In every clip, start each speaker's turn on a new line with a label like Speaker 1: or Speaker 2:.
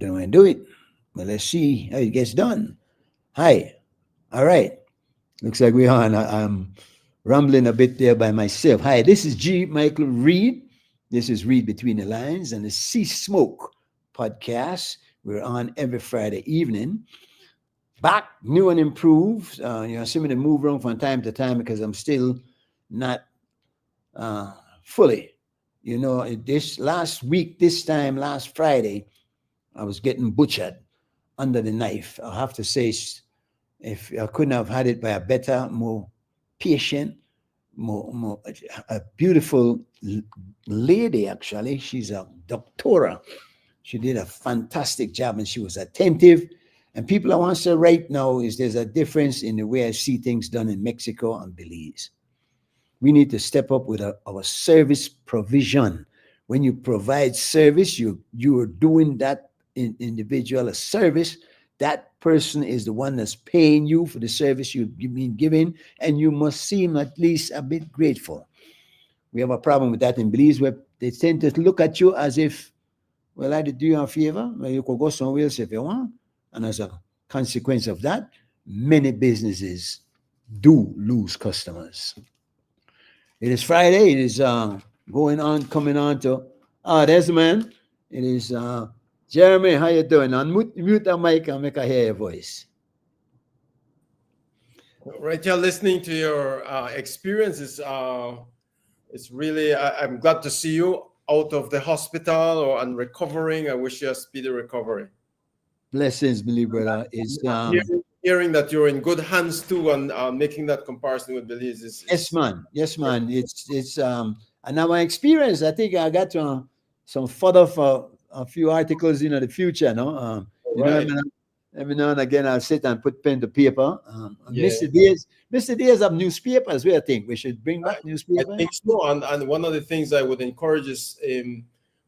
Speaker 1: don't do it. But let's see how it gets done. Hi. All right. Looks like we're on. I'm rambling a bit there by myself. Hi, this is G. Michael Reid. This is Read Between the Lines and the Sea Smoke podcast. We're on every Friday evening. Back, new and improved. See me to move around from time to time because I'm still not fully. This last week, this time last Friday, I was getting butchered under the knife. I have to say, if I couldn't have had it by a better, more patient, more a beautiful lady, actually. She's a doctora. She did a fantastic job and she was attentive. And people I want to say right now is there's a difference in the way I see things done in Mexico and Belize. We need to step up with our service provision. When you provide service, you are doing that individual a service. That person is the one that's paying you for the service you've been giving, and you must seem at least a bit grateful. We have a problem with that in Belize where they tend to look at you as if, well, I did do you a favor, well, you could go somewhere else if you want. And as a consequence of that, many businesses do lose customers. It is Friday. It is coming on to, there's the man. It is Jeremy. How you doing? Unmute the mic and make I hear your voice.
Speaker 2: Right, you're listening to your experiences. It's really, I'm glad to see you out of the hospital and recovering. I wish you a speedy recovery.
Speaker 1: Blessings, believe brother. It's
Speaker 2: hearing that you're in good hands too, and making that comparison with Belize is
Speaker 1: yes, man. It's and now my experience. I think I got some further for a few articles in the future. No,
Speaker 2: right.
Speaker 1: Every now and again I'll sit and put pen to paper. Miss the days of newspapers. I think we should bring back newspapers.
Speaker 2: I think so. And one of the things I would encourage is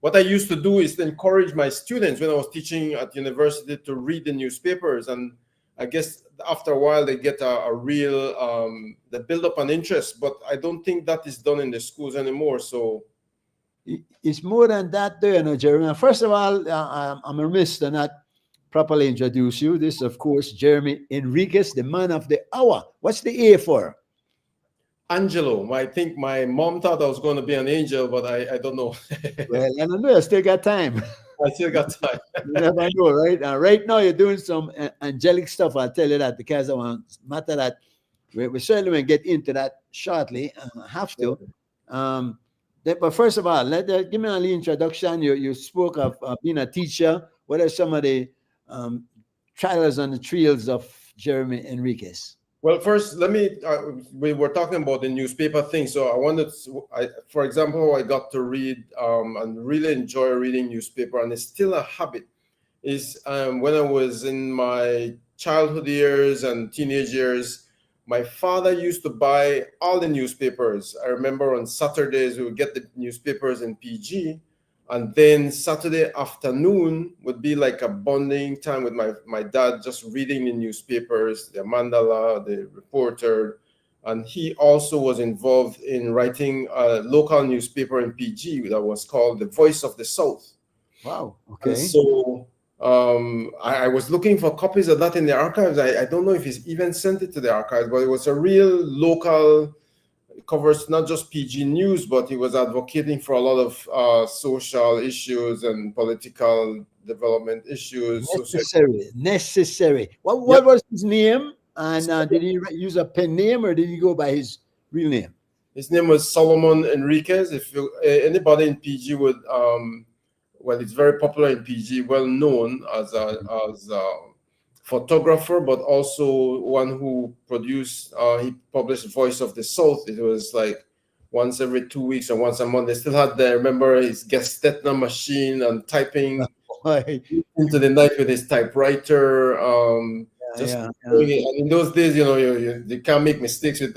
Speaker 2: what I used to do is to encourage my students when I was teaching at university to read the newspapers. And I guess after a while they get a real, they build up an interest. But I don't think that is done in the schools anymore. So
Speaker 1: it's more than that there, Jeremy. First of all, I'm remiss to not properly introduce you. This, of course, Jeremy Enriquez, the man of the hour. What's the A for?
Speaker 2: Angelo. I think my mom thought I was going to be an angel, but I don't know.
Speaker 1: Well, I don't know. I still got time.
Speaker 2: I still got time.
Speaker 1: You never know, right? Right now, you're doing some angelic stuff. I'll tell you that because I want matter that we certainly will get into that shortly. Have to. But first of all, give me a little introduction. You spoke of being a teacher. What are some of the trials and the trails of Jeremy Enriquez?
Speaker 2: Well, first, let me, we were talking about the newspaper thing. So I wanted for example, I got to read and really enjoy reading newspaper, and it's still a habit, is when I was in my childhood years and teenage years, my father used to buy all the newspapers. I remember on Saturdays, we would get the newspapers in PG. And then Saturday afternoon would be like a bonding time with my dad, just reading the newspapers, the Mandala, the Reporter. And he also was involved in writing a local newspaper in PG that was called The Voice of the South.
Speaker 1: Wow. Okay.
Speaker 2: And so I was looking for copies of that in the archives. I don't know if he's even sent it to the archives, but it was a real local. It covers not just PG news, but he was advocating for a lot of social issues and political development issues.
Speaker 1: Necessary. What was his name? And did he use a pen name or did he go by his real name?
Speaker 2: His name was Solomon Enriquez. If anybody in PG would, well, it's very popular in PG, well known as a photographer, but also one who produced, he published Voice of the South. It was like once every 2 weeks or once a month. They still had remember his Gestetner machine and typing into the night with his typewriter. And in those days, you can't make mistakes with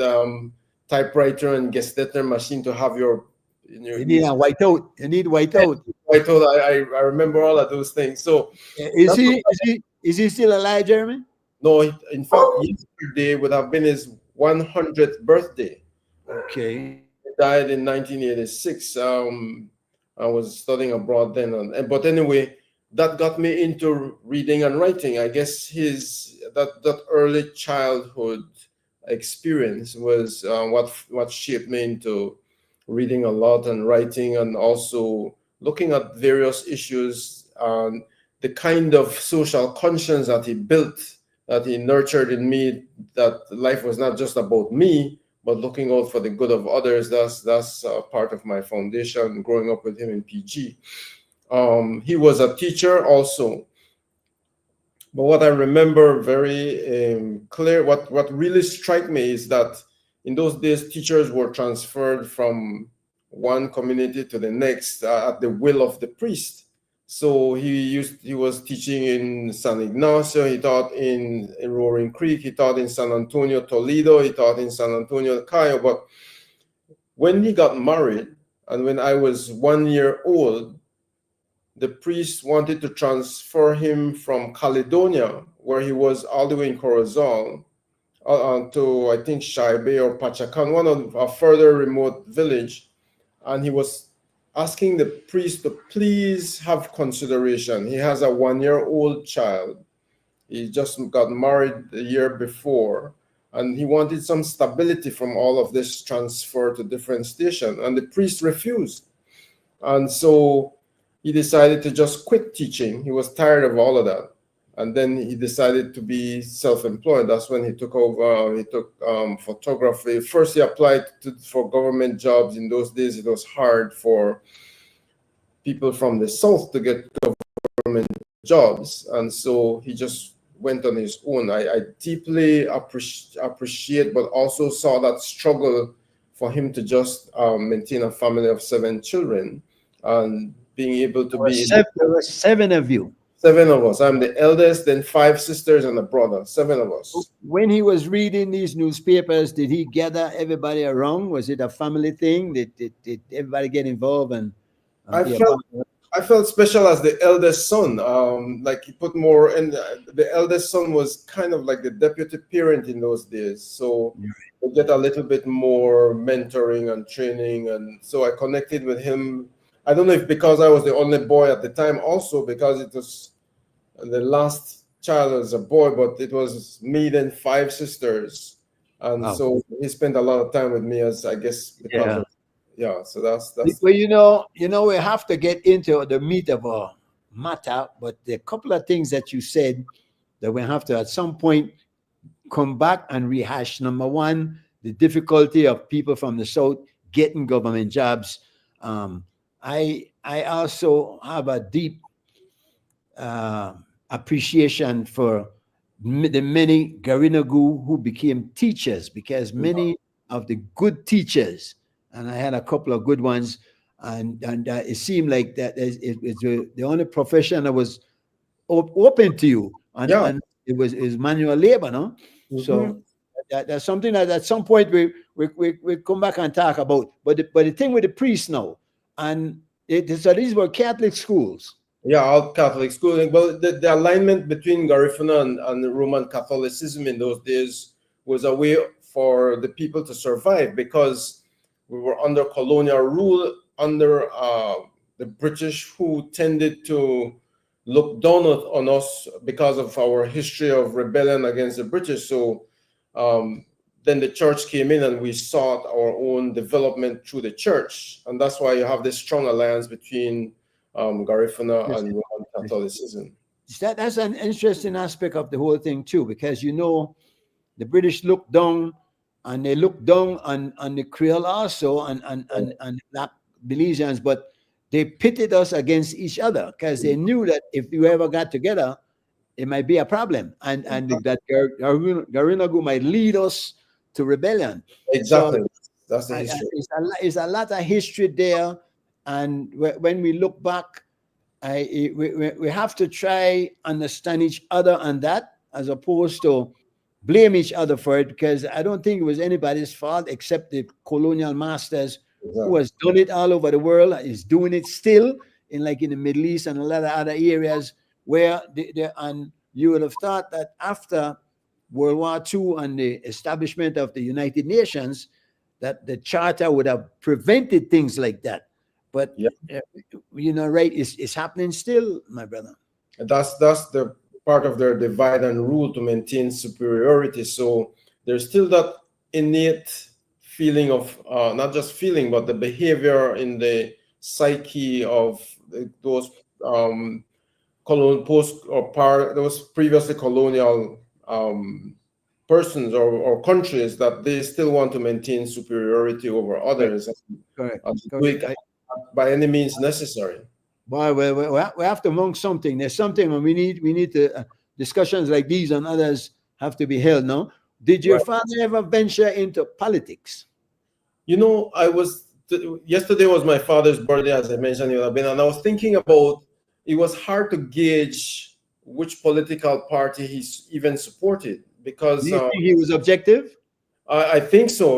Speaker 2: typewriter and Gestetner machine to have you
Speaker 1: need a whiteout. You need whiteout.
Speaker 2: Whiteout. I remember all of those things. So
Speaker 1: is he still alive, Jeremy?
Speaker 2: No, in fact, yesterday would have been his 100th birthday.
Speaker 1: Okay.
Speaker 2: He died in 1986. I was studying abroad then. But anyway, that got me into reading and writing. I guess that early childhood experience was what shaped me into reading a lot and writing, and also looking at various issues, and the kind of social conscience that he built, that he nurtured in me, that life was not just about me, but looking out for the good of others. That's part of my foundation growing up with him in PG. He was a teacher also. But what I remember very clear, what really struck me is that in those days, teachers were transferred from one community to the next at the will of the priest. So he was teaching in San Ignacio, he taught in Roaring Creek, he taught in San Antonio, Toledo, he taught in San Antonio, Cayo. But when he got married, and when I was 1 year old, the priest wanted to transfer him from Caledonia, where he was all the way in Corozal, to I think Shaibe or Pachacan, one of a further remote village, and he was asking the priest to please have consideration. He has a 1 year old child. He just got married the year before, and he wanted some stability from all of this transfer to different station, and the priest refused. And so he decided to just quit teaching. He was tired of all of that. And then he decided to be self-employed. That's when he took over. He took photography. First, he applied for government jobs. In those days, it was hard for people from the South to get government jobs. And so he just went on his own. I deeply appreciate, but also saw that struggle for him to just maintain a family of 7 children, and being able to be
Speaker 1: There were 7 of you.
Speaker 2: 7 of us. I'm the eldest, then 5 sisters and a brother. 7 of us.
Speaker 1: When he was reading these newspapers, did he gather everybody around? Was it a family thing? Did everybody get involved and
Speaker 2: I
Speaker 1: be a
Speaker 2: felt
Speaker 1: part of it?
Speaker 2: I felt special as the eldest son. Like he put more, and the eldest son was kind of like the deputy parent in those days. So we get a little bit more mentoring and training, and so I connected with him. I don't know if because I was the only boy at the time, also because it was the last child was a boy, but it was me then 5 sisters, and
Speaker 1: Wow.
Speaker 2: so he spent a lot of time with me, as I guess because
Speaker 1: Yeah.
Speaker 2: of So that's
Speaker 1: Well, we have to get into the meat of our matter, but there are a couple of things that you said that we have to at some point come back and rehash. Number one, the difficulty of people from the South getting government jobs. I also have a deep uh, appreciation for the many Garinagu who became teachers, because many of the good teachers, and I had a couple of good ones, and it seemed like that it's the only profession that was open to you,
Speaker 2: yeah.
Speaker 1: and it was manual labor, no? So
Speaker 2: Mhm.
Speaker 1: that's something that at some point we come back and talk about. But the thing with the priests now, and so these were Catholic schools.
Speaker 2: Yeah, all Catholic schooling. Well, the alignment between Garifuna and Roman Catholicism in those days was a way for the people to survive, because we were under colonial rule, under the British, who tended to look down on us because of our history of rebellion against the British. So um, then the church came in, and we sought our own development through the church. And that's why you have this strong alliance between Garifuna and Roman Catholicism.
Speaker 1: That's an interesting aspect of the whole thing too, because the British looked down, and they looked down on the Creole also, and Black Belizeans, but they pitted us against each other because they knew that if we ever got together, it might be a problem, and that Garinagu might lead us to rebellion. So
Speaker 2: Exactly. That's the history.
Speaker 1: it's a lot of history there, and when we look back, we have to try understand each other on that, as opposed to blame each other for it, because I don't think it was anybody's fault except the colonial masters who
Speaker 2: Exactly.
Speaker 1: has done it all over the world, is doing it still in the Middle East and a lot of other areas where and you would have thought that after World War II and the establishment of the United Nations, that the charter would have prevented things like that. But
Speaker 2: Yeah.
Speaker 1: uh, right, it's happening still, my brother.
Speaker 2: And that's the part of their divide and rule to maintain superiority. So there's still that innate feeling of not just feeling, but the behavior in the psyche of those post or those previously colonial persons or countries, that they still want to maintain superiority over
Speaker 1: Correct,
Speaker 2: others
Speaker 1: correct,
Speaker 2: and do
Speaker 1: correct.
Speaker 2: it by any means necessary.
Speaker 1: Boy, we have to monk something. There's something, and we need to discussions like these and others have to be held. No, did your
Speaker 2: Right.
Speaker 1: father ever venture into politics?
Speaker 2: Yesterday was my father's birthday, as I mentioned, and I was thinking about, it was hard to gauge which political party he's even supported,
Speaker 1: Do
Speaker 2: because
Speaker 1: you think he was objective,
Speaker 2: I think so.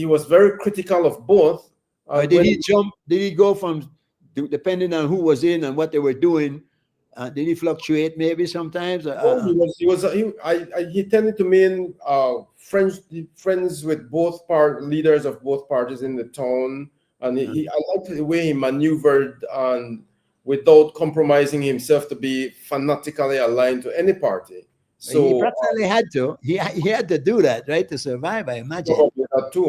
Speaker 2: He was very critical of both.
Speaker 1: or
Speaker 2: And
Speaker 1: did
Speaker 2: when
Speaker 1: he jump? Did he go from depending on who was in and what they were doing? Did he fluctuate maybe sometimes?
Speaker 2: Oh, he tended to mean friends with both leaders of both parties in the town, and I liked the way he maneuvered and without compromising himself to be fanatically aligned to any party.
Speaker 1: He
Speaker 2: So
Speaker 1: practically had to. He had to do that, right, to survive, I imagine.
Speaker 2: probably that too.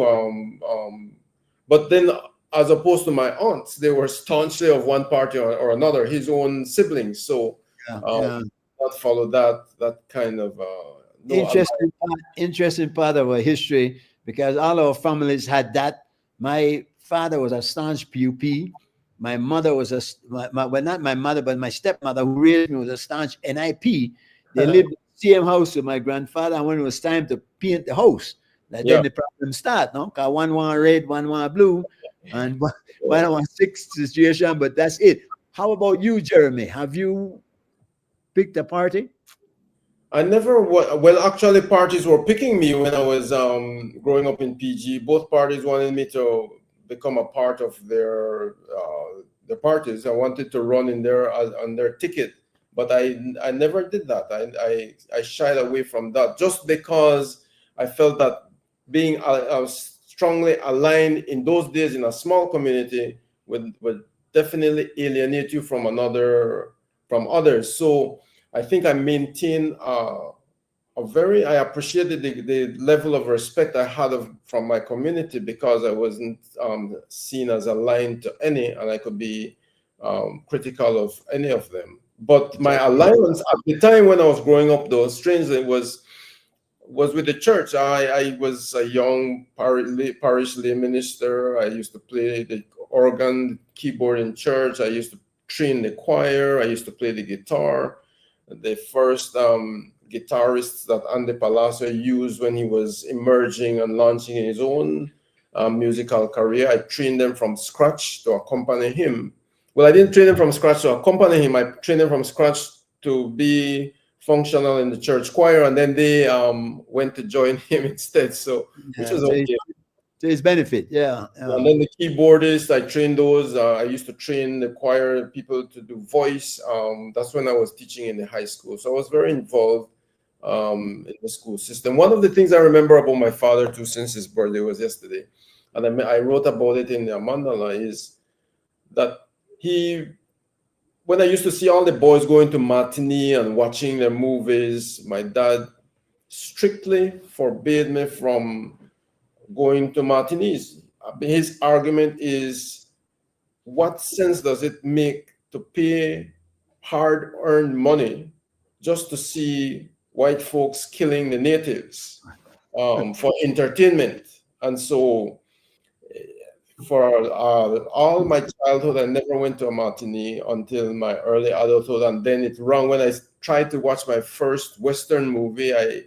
Speaker 2: But then, as opposed to my aunts, they were staunchly of one party or another. His own siblings, so
Speaker 1: Yeah,
Speaker 2: um,
Speaker 1: yeah.
Speaker 2: not follow that kind of no.
Speaker 1: Interesting part of our history, because all our families had that. My father was a staunch PUP. My mother was well, not my mother, but my stepmother who raised me was a staunch NIP. They lived in the same house with my grandfather, and when it was time to paint the house, then
Speaker 2: Yeah.
Speaker 1: the problem start. No, because one want red, one want blue, and one want six situation. But that's it. How about you, Jeremy? Have you picked a party?
Speaker 2: I never well, actually, parties were picking me when I was growing up in PG. Both parties wanted me to become a part of their parties. I wanted to run in there on their ticket, but I never did that. I shied away from that just because I felt that being strongly aligned in those days in a small community would definitely alienate you from others. So I think I maintain I appreciated the level of respect I had from my community, because I wasn't seen as aligned to any, and I could be critical of any of them. But my alignments at the time when I was growing up, though, strangely, was with the church. I was a young parish lay minister. I used to play the organ, keyboard in church. I used to train the choir. I used to play the guitar. The first guitarists that Andy Palacio used when he was emerging and launching his own musical career, I trained them from scratch to accompany him. Well, I didn't train them from scratch to accompany him. I trained them from scratch to be functional in the church choir, and then they went to join him instead. So, which
Speaker 1: Yeah,
Speaker 2: was okay.
Speaker 1: to his benefit. Yeah,
Speaker 2: And then the keyboardists, I trained those. I used to train the choir people to do voice. That's when I was teaching in the high school. So I was very involved in the school system. One of the things I remember about my father too, since his birthday was yesterday, and I wrote about it in the mandala, is that he, when I used to see all the boys going to matinee and watching their movies, my dad strictly forbade me from going to matinees. His argument is, what sense does it make to pay hard earned money just to see white folks killing the natives for entertainment? And so, for all my childhood, I never went to a matinee until my early adulthood. And then it wrong when I tried to watch my first Western movie. I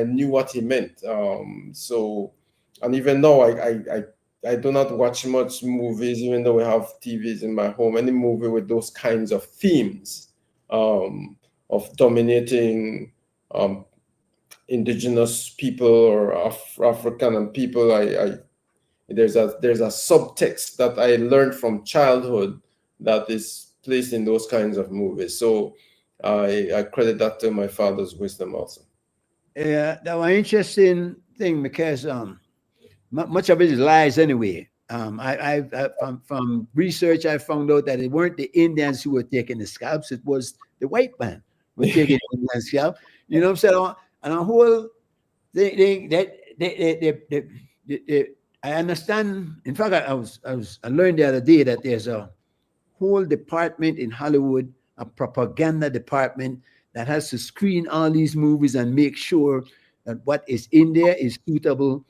Speaker 2: knew what he meant. And even though I do not watch much movies, even though we have TVs in my home, any movie with those kinds of themes of dominating indigenous people or African and people, there's a subtext that I learned from childhood that is placed in those kinds of movies. So I credit that to my father's wisdom also.
Speaker 1: yeah, that was an interesting thing, because much of it is lies anyway. From research, I found out that it weren't the Indians who were taking the scalps; it was the white man who were taking the Indian scalp. You know what I'm saying? And a whole they I understand. In fact, I learned the other day that there's a whole department in Hollywood, a propaganda department that has to screen all these movies and make sure that what is in there is suitable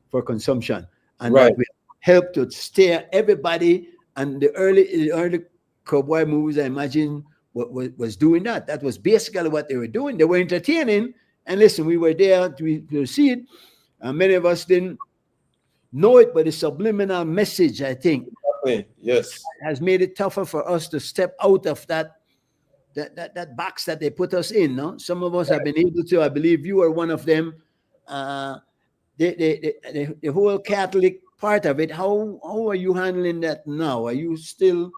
Speaker 1: for consumption, and
Speaker 2: Right.
Speaker 1: that will help to steer everybody. And the early cowboy movies, I imagine, was doing that. That was basically what they were doing. They were entertaining. And listen, we were there to see it. And many of us didn't know it, but the subliminal message, I think,
Speaker 2: Exactly. Yes.
Speaker 1: has made it tougher for us to step out of that box that they put us in. No, some of us have been able to. I believe you are one of them. Uh, the whole Catholic part of it. How are you handling that now? Are you still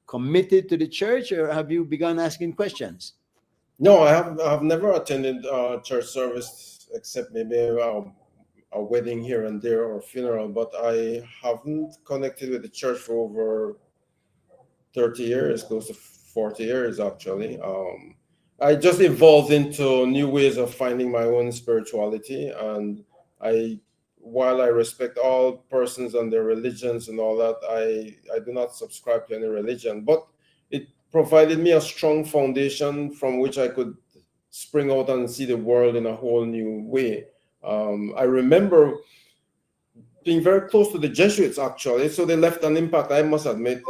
Speaker 1: committed to the church, or have you begun asking questions?
Speaker 2: No, I have never attended church service except maybe a wedding here and there or funeral, but I haven't connected with the church for over 30 years, close to 40 years actually. I just evolved into new ways of finding my own spirituality, and I, while I respect all persons and their religions and all that, I do not subscribe to any religion, but it provided me a strong foundation from which I could spring out and see the world in a whole new way. I remember being very close to the Jesuits actually, so they left an impact, I must admit.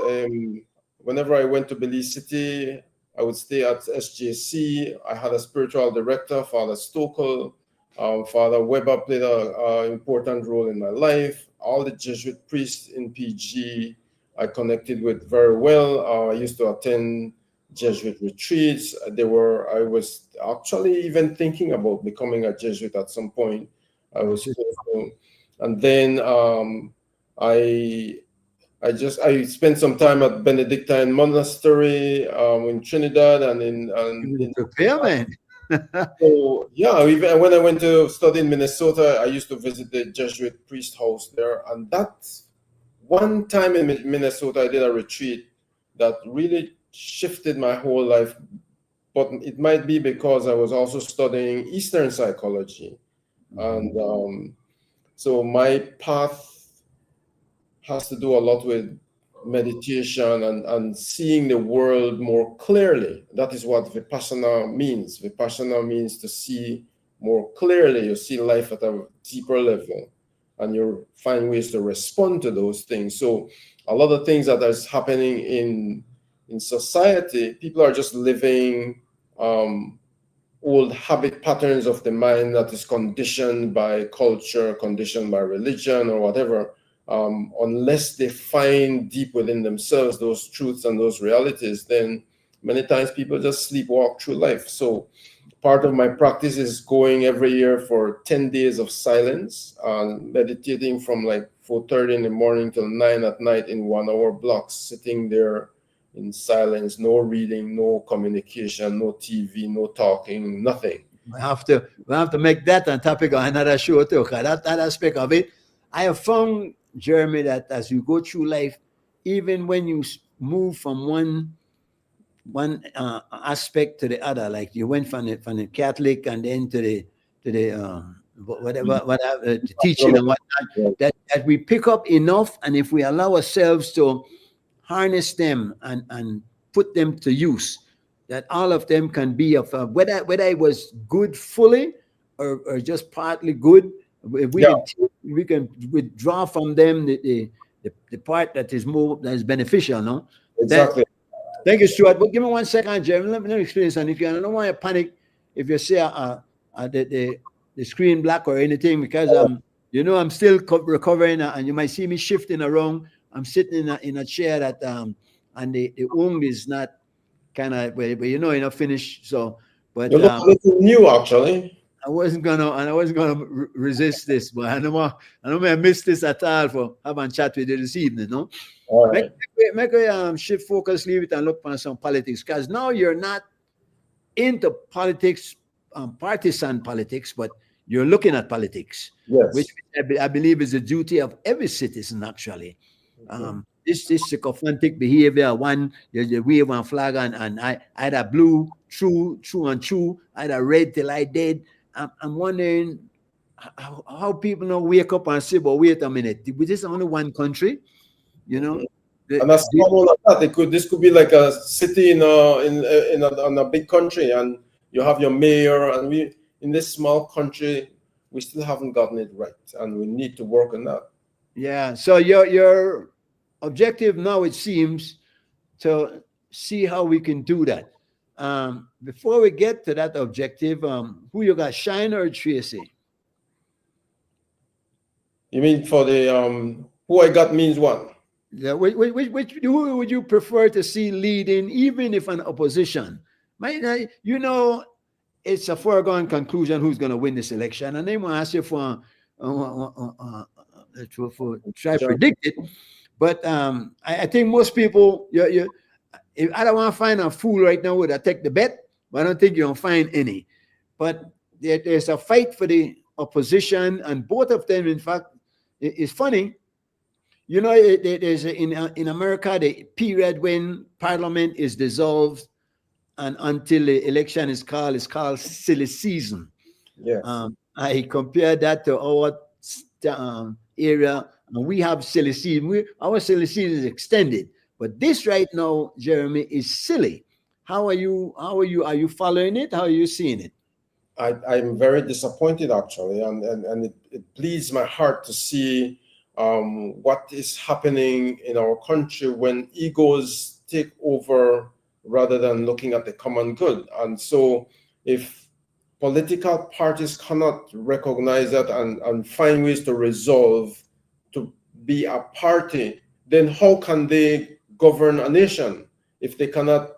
Speaker 2: Whenever I went to Belize City, I would stay at SJC. I had a spiritual director, Father Stokel. Father Weber played a important role in my life. All the Jesuit priests in PG I connected with very well. I used to attend Jesuit retreats. I was actually even thinking about becoming a Jesuit at some point. I was and then I I spent some time at Benedictine Monastery in Trinidad and in
Speaker 1: Prepare, man.
Speaker 2: so yeah, even when I went to study in Minnesota, I used to visit the Jesuit priest house there, and that one time in Minnesota, I did a retreat that really shifted my whole life. But it might be because I was also studying Eastern psychology, and so my path has to do a lot with meditation and seeing the world more clearly. That is what Vipassana means. Vipassana means to see more clearly. You see life at a deeper level, and you find ways to respond to those things. So a lot of things that is happening in society, people are just living old habit patterns of the mind that is conditioned by culture, conditioned by religion or whatever. Unless they find deep within themselves those truths and those realities, then many times people just sleepwalk through life. So part of my practice is going every year for 10 days of silence and meditating from like 4:30 in the morning till 9 at night in 1 hour blocks, sitting there in silence, no reading, no communication, no TV, no talking, nothing.
Speaker 1: We have to make that a topic on another show too. 'Cause that aspect of it, I have found, Jeremy, that as you go through life, even when you move from one aspect to the other, like you went from the Catholic and then to the whatever the teaching and whatnot, that we pick up enough, and if we allow ourselves to harness them and put them to use, that all of them can be of whether it was good fully or just partly good. If we can withdraw from them the part that is beneficial. No,
Speaker 2: Exactly.
Speaker 1: thank you, Stuart. But give me 1 second, Jeremy. Let me explain something. I don't want you to panic if you see the screen black or anything, because I'm still recovering, and you might see me shifting around. I'm sitting in a chair that and the wound is not kind of, but you're not finished. So, but
Speaker 2: You look a little new, actually.
Speaker 1: I wasn't gonna resist this, but I don't want to miss this at all for having chat with you this evening. No,
Speaker 2: All right.
Speaker 1: make a shift focus, leave it, and look for some politics, because now you're not into politics, partisan politics, but you're looking at politics,
Speaker 2: Yes.
Speaker 1: which I believe is the duty of every citizen, actually. This sycophantic behavior, one you wave one flag and I either blue, true and true, either red till I dead. I'm wondering how people don't wake up and say, but wait a minute, we just only one country, you know?
Speaker 2: And that's normal like that. This could be like a city in a big country, and you have your mayor, and we in this small country we still haven't gotten it right, and we need to work on that.
Speaker 1: Yeah. So your objective now, it seems, to see how we can do that. Before we get to that objective, who you got, Shine or Tracy?
Speaker 2: You mean for the who I got means what?
Speaker 1: Yeah, who would you prefer to see leading, even if an opposition? You know, it's a foregone conclusion who's going to win this election, and they want to ask you for try to predict it. But I think most people, I don't want to find a fool right now would take the bet, but I don't think you're going to find any. But there's a fight for the opposition, and both of them, in fact, it's funny. You know, there's in America, the period when Parliament is dissolved and until the election is called silly season.
Speaker 2: Yes.
Speaker 1: I compare that to our area, and we have silly season. Our silly season is extended, but this right now, Jeremy, is silly. How are you? Are you following it? How are you seeing it?
Speaker 2: I'm very disappointed actually, and it bleeds my heart to see what is happening in our country when egos take over rather than looking at the common good. And so if political parties cannot recognize that and find ways to resolve to be a party, then how can they govern a nation if they cannot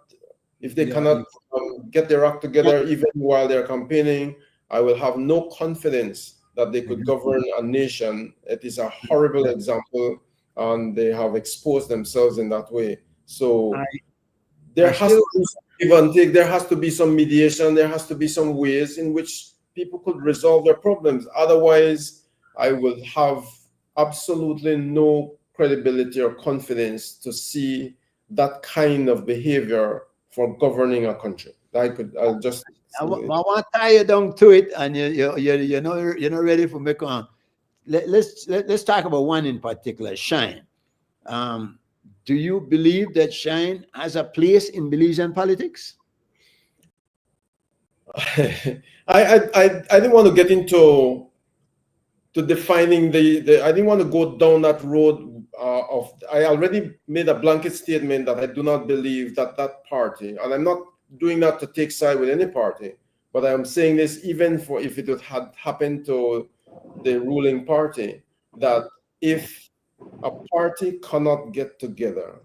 Speaker 2: get their act together even while they're campaigning? I will have no confidence that they could govern a nation. It is a horrible example, and they have exposed themselves in that way. So there has to be some give and take. There has to be some mediation. There has to be some ways in which people could resolve their problems. Otherwise, I will have absolutely no credibility or confidence to see that kind of behavior for governing a country. I
Speaker 1: want to tie you down to it, and you're not ready for me. Let's talk about one in particular, Shine. Do you believe that Shine has a place in Belizean politics?
Speaker 2: I didn't want to get into defining the. I didn't want to go down that road I already made a blanket statement that I do not believe that party, and I'm not doing that to take side with any party, but I'm saying this even for if it had happened to the ruling party, that if a party cannot get together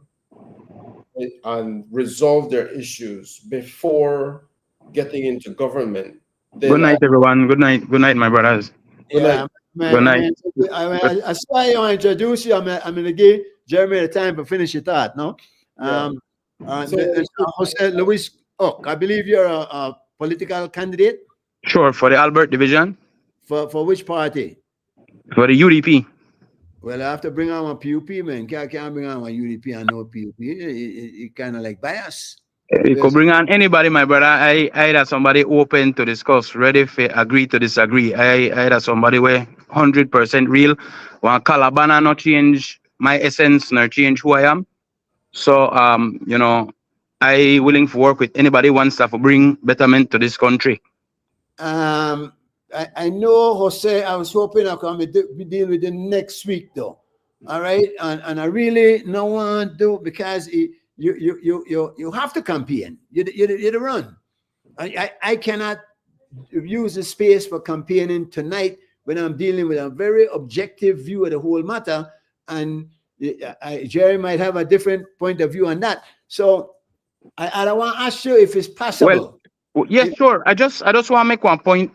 Speaker 2: and resolve their issues before getting into government.
Speaker 3: Good night, everyone. Good night, my brothers.
Speaker 2: Good night.
Speaker 3: Good night.
Speaker 1: I saw you want to introduce you. I'm going to give Jeremy the time to finish your thought, no? Jose Luis Ock, I believe you're a political candidate.
Speaker 3: Sure, for the Albert division.
Speaker 1: For which party?
Speaker 3: For the UDP.
Speaker 1: Well, I have to bring on a PUP, man. Can't bring on a UDP and no PUP. It kind of like bias.
Speaker 3: You could bring on anybody, my brother. I had somebody open to discuss, ready to agree to disagree. I had somebody where 100% real. Want Calabana not change my essence, nor change who I am. So, I willing to work with anybody wants to bring betterment to this country.
Speaker 1: I know, Jose, I was hoping I can be dealing with it next week, though. All right, and I really no want to do because you have to campaign. You run. I cannot use the space for campaigning tonight when I'm dealing with a very objective view of the whole matter, and Jerry might have a different point of view on that. So I don't want to ask you if it's possible.
Speaker 3: Well, yes, sure. I just want to make one point.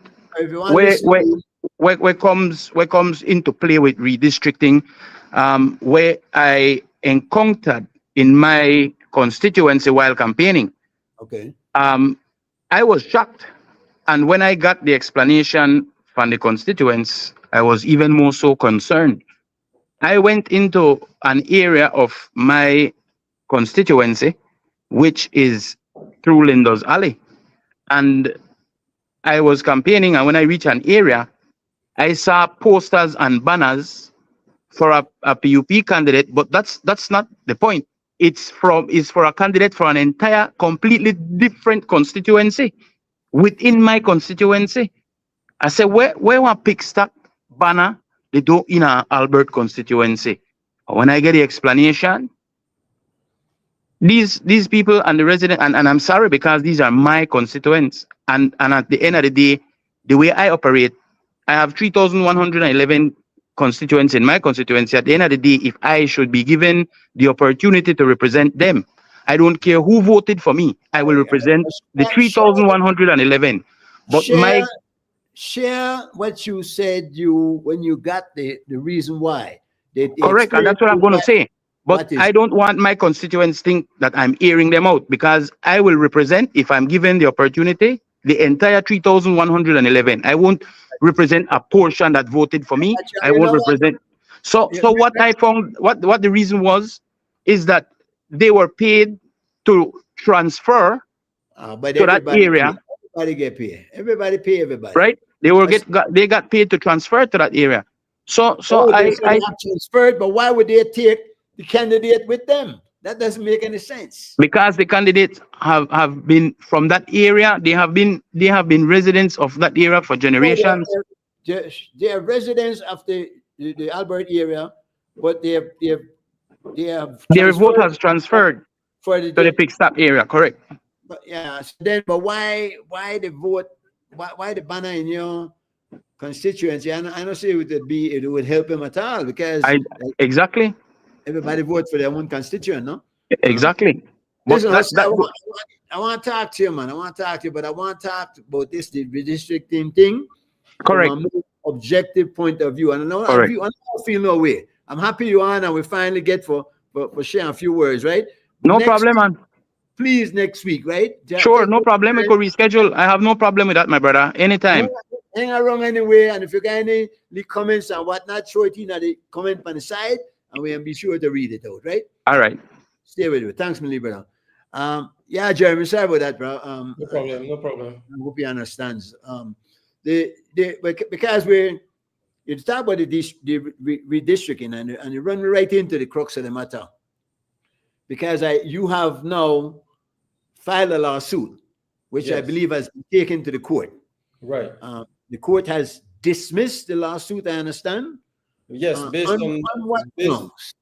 Speaker 3: Where comes into play with redistricting, where I encountered in my constituency while campaigning.
Speaker 1: Okay.
Speaker 3: I was shocked, and when I got the explanation from the constituents, I was even more so concerned. I went into an area of my constituency, which is through Lindo's Alley. And I was campaigning, and when I reached an area, I saw posters and banners for a PUP candidate, but that's not the point. It's for a candidate for an entire completely different constituency within my constituency. I said, where want pick stack banner they do in a Albert constituency? When I get the explanation, these people and the resident, and I'm sorry because these are my constituents, and at the end of the day, the way I operate, I have 3,111 constituents in my constituency. At the end of the day, if I should be given the opportunity to represent them, I don't care who voted for me, I will represent the 3,111. But
Speaker 1: share, share what you said when you got the reason why.
Speaker 3: Correct, and that's what I'm going to say. But I don't want my constituents think that I'm airing them out, because I will represent, if I'm given the opportunity, the entire 3,111. I won't represent a portion that voted for me. I won't represent. So what I found, what the reason was, is that they were paid to transfer
Speaker 1: but
Speaker 3: to that area.
Speaker 1: Everybody get paid. Everybody pay everybody.
Speaker 3: Right? They got paid to transfer to that area. So
Speaker 1: I transferred, but why would they take the candidate with them? That doesn't make any sense.
Speaker 3: Because the candidates have been from that area. They have been residents of that area for generations.
Speaker 1: They are residents of the Albert area, but they have
Speaker 3: their vote has transferred to the Pickstop area. Correct.
Speaker 1: But yeah, but why the vote? Why the banner in your constituency? I don't say it would help him at all, because
Speaker 3: exactly.
Speaker 1: Everybody vote for their own constituent, no?
Speaker 3: Exactly.
Speaker 1: Listen, I want to talk to you, man. I want to talk to you, but I want to talk about the redistricting thing.
Speaker 3: Correct.
Speaker 1: From a more objective point of view. And I don't feel no way. I'm happy you are, and we finally get for sharing a few words, right?
Speaker 3: No problem, man.
Speaker 1: Please, next week, right?
Speaker 3: Sure, no problem. We could reschedule. I have no problem with that, my brother. Anytime.
Speaker 1: Hang around anyway, and if you got any comments and whatnot, throw it in at the comment on the side, and we'll be sure to read it out, right?
Speaker 3: All right.
Speaker 1: Stay with you. Thanks, my brother. Yeah, Jeremy, sorry about that, bro.
Speaker 2: No problem. No problem.
Speaker 1: I hope he understands. Because you talk about the redistricting, and you run right into the crux of the matter. Because you have now filed a lawsuit, which I believe has been taken to the court.
Speaker 2: Right.
Speaker 1: The court has dismissed the lawsuit, I understand.
Speaker 2: Yes, based on
Speaker 1: what grounds?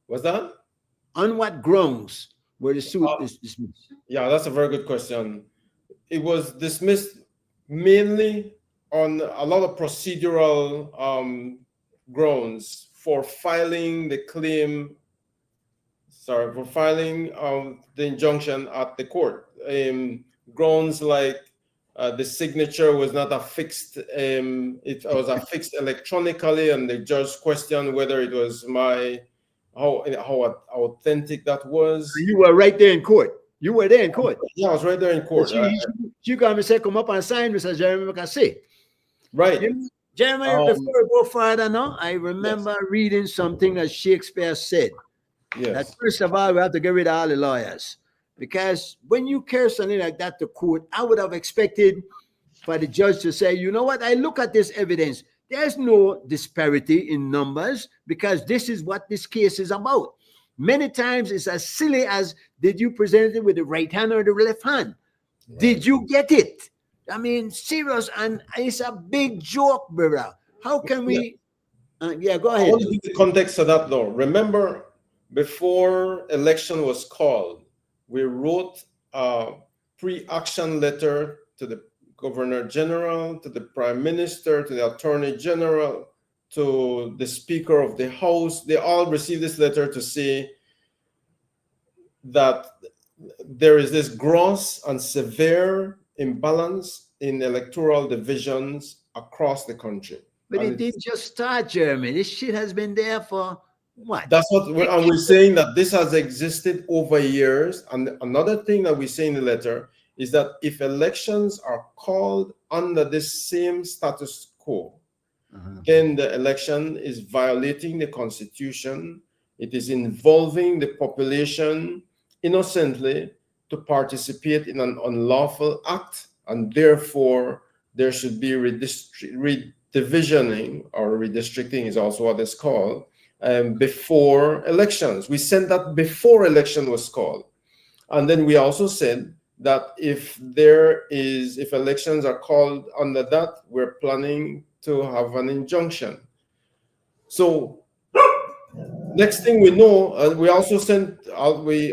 Speaker 2: What's that?
Speaker 1: On what grounds were the suit is dismissed?
Speaker 2: Yeah, that's a very good question. It was dismissed mainly on a lot of procedural grounds for filing the claim. Sorry, for filing the injunction at the court. Grounds like the signature was not affixed. It was affixed electronically, and the judge questioned whether it was how authentic that was.
Speaker 1: You were right there in court. You were there in court.
Speaker 2: Yeah, I was right there in court.
Speaker 1: You got me say, come up and sign, Mr. Jeremy, can say.
Speaker 2: Right.
Speaker 1: Jeremy, before we go further now, I remember reading something that Shakespeare said.
Speaker 2: Yes.
Speaker 1: That first of all, we have to get rid of all the lawyers. Because when you carry something like that to court, I would have expected for the judge to say, you know what, I look at this evidence. There's no disparity in numbers, because this is what this case is about. Many times it's as silly as, did you present it with the right hand or the left hand? Right. Did you get it? I mean, serious, and it's a big joke, brother. How can we? Go ahead.
Speaker 2: I want to give the context of that, though. Remember, before election was called, we wrote a pre-action letter to the Governor General, to the Prime Minister, to the Attorney General, to the Speaker of the House. They all received this letter to say that there is this gross and severe imbalance in electoral divisions across the country.
Speaker 1: But it didn't just start, Jeremy. This shit has been there for what?
Speaker 2: That's what we're saying, that this has existed over years. And another thing that we say in the letter is that if elections are called under this same status quo, then the election is violating the Constitution. It is involving the population innocently to participate in an unlawful act, and therefore there should be redivisioning, or redistricting is also what it's called, before elections. We sent that before election was called. And then we also said that if elections are called under that, we're planning to have an injunction. So next thing we know, we also sent out, we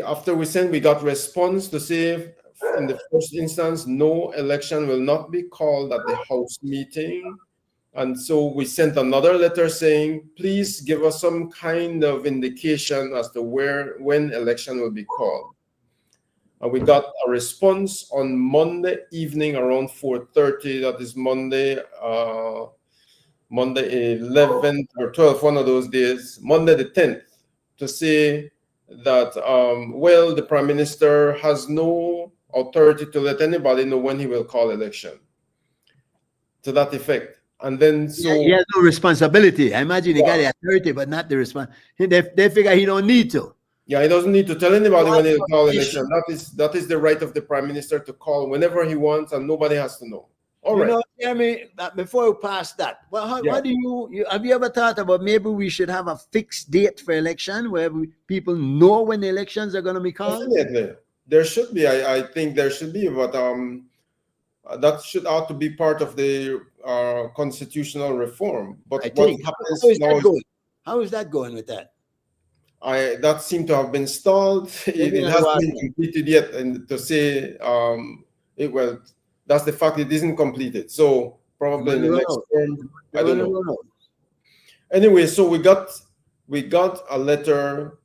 Speaker 2: got response to say, in the first instance, no election will not be called at the House meeting. And so we sent another letter saying, please give us some kind of indication as to when election will be called. And we got a response on Monday evening around 4:30. That is Monday 11th or 12th, one of those days, Monday the 10th, to say that, well, the Prime Minister has no authority to let anybody know when he will call election. To that effect. And then so
Speaker 1: he has no responsibility. I imagine he got the authority, but not the response. They figure he don't need to.
Speaker 2: Yeah, he doesn't need to tell anybody when he'll call election. That is the right of the Prime Minister to call whenever he wants, and nobody has to know. All right.
Speaker 1: Know, Jeremy, before we pass that, well, how do you have you ever thought about maybe we should have a fixed date for election where people know when the elections are going to be called?
Speaker 2: Definitely. There should be. I think there should be, but that ought to be part of the constitutional reform. But what happens now?
Speaker 1: How is that going with that?
Speaker 2: That seemed to have been stalled. It hasn't been completed yet, and to say that's the fact it isn't completed. So probably in the next term, I don't know. Anyway, so we got a letter,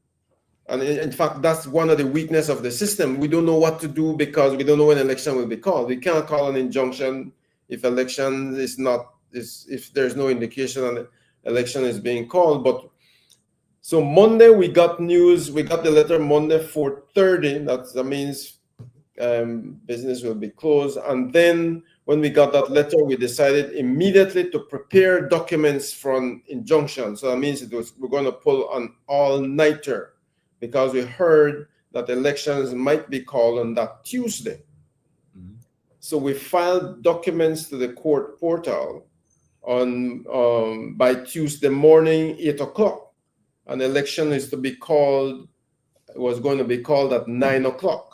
Speaker 2: and in fact, that's one of the weaknesses of the system. We don't know what to do because we don't know when election will be called. We can't call an injunction if election is not if there's no indication an election is being called. But so Monday we got news. We got the letter Monday 4:30. That means business will be closed. And then when we got that letter, we decided immediately to prepare documents for an injunction. So that means we're going to pull an all-nighter because we heard that elections might be called on that Tuesday. Mm-hmm. So we filed documents to the court portal on by Tuesday morning, 8 o'clock. An election was going to be called at 9 o'clock.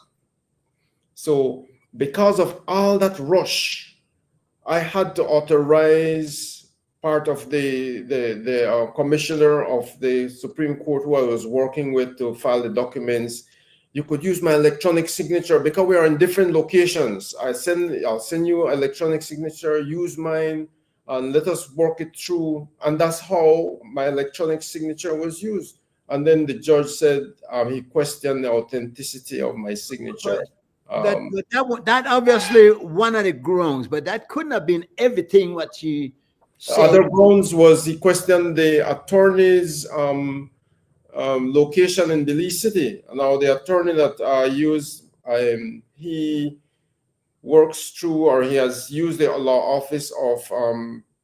Speaker 2: So because of all that rush, I had to authorize part of the commissioner of the Supreme Court who I was working with to file the documents. You could use my electronic signature because we are in different locations. I'll send you electronic signature, use mine, and let us work it through. And that's how my electronic signature was used. And then the judge said he questioned the authenticity of my signature.
Speaker 1: That obviously one of the grounds, but that couldn't have been everything what she said.
Speaker 2: Other grounds was he questioned the attorney's location in Belize City. Now the attorney that I use, he works through, or he has used the law office of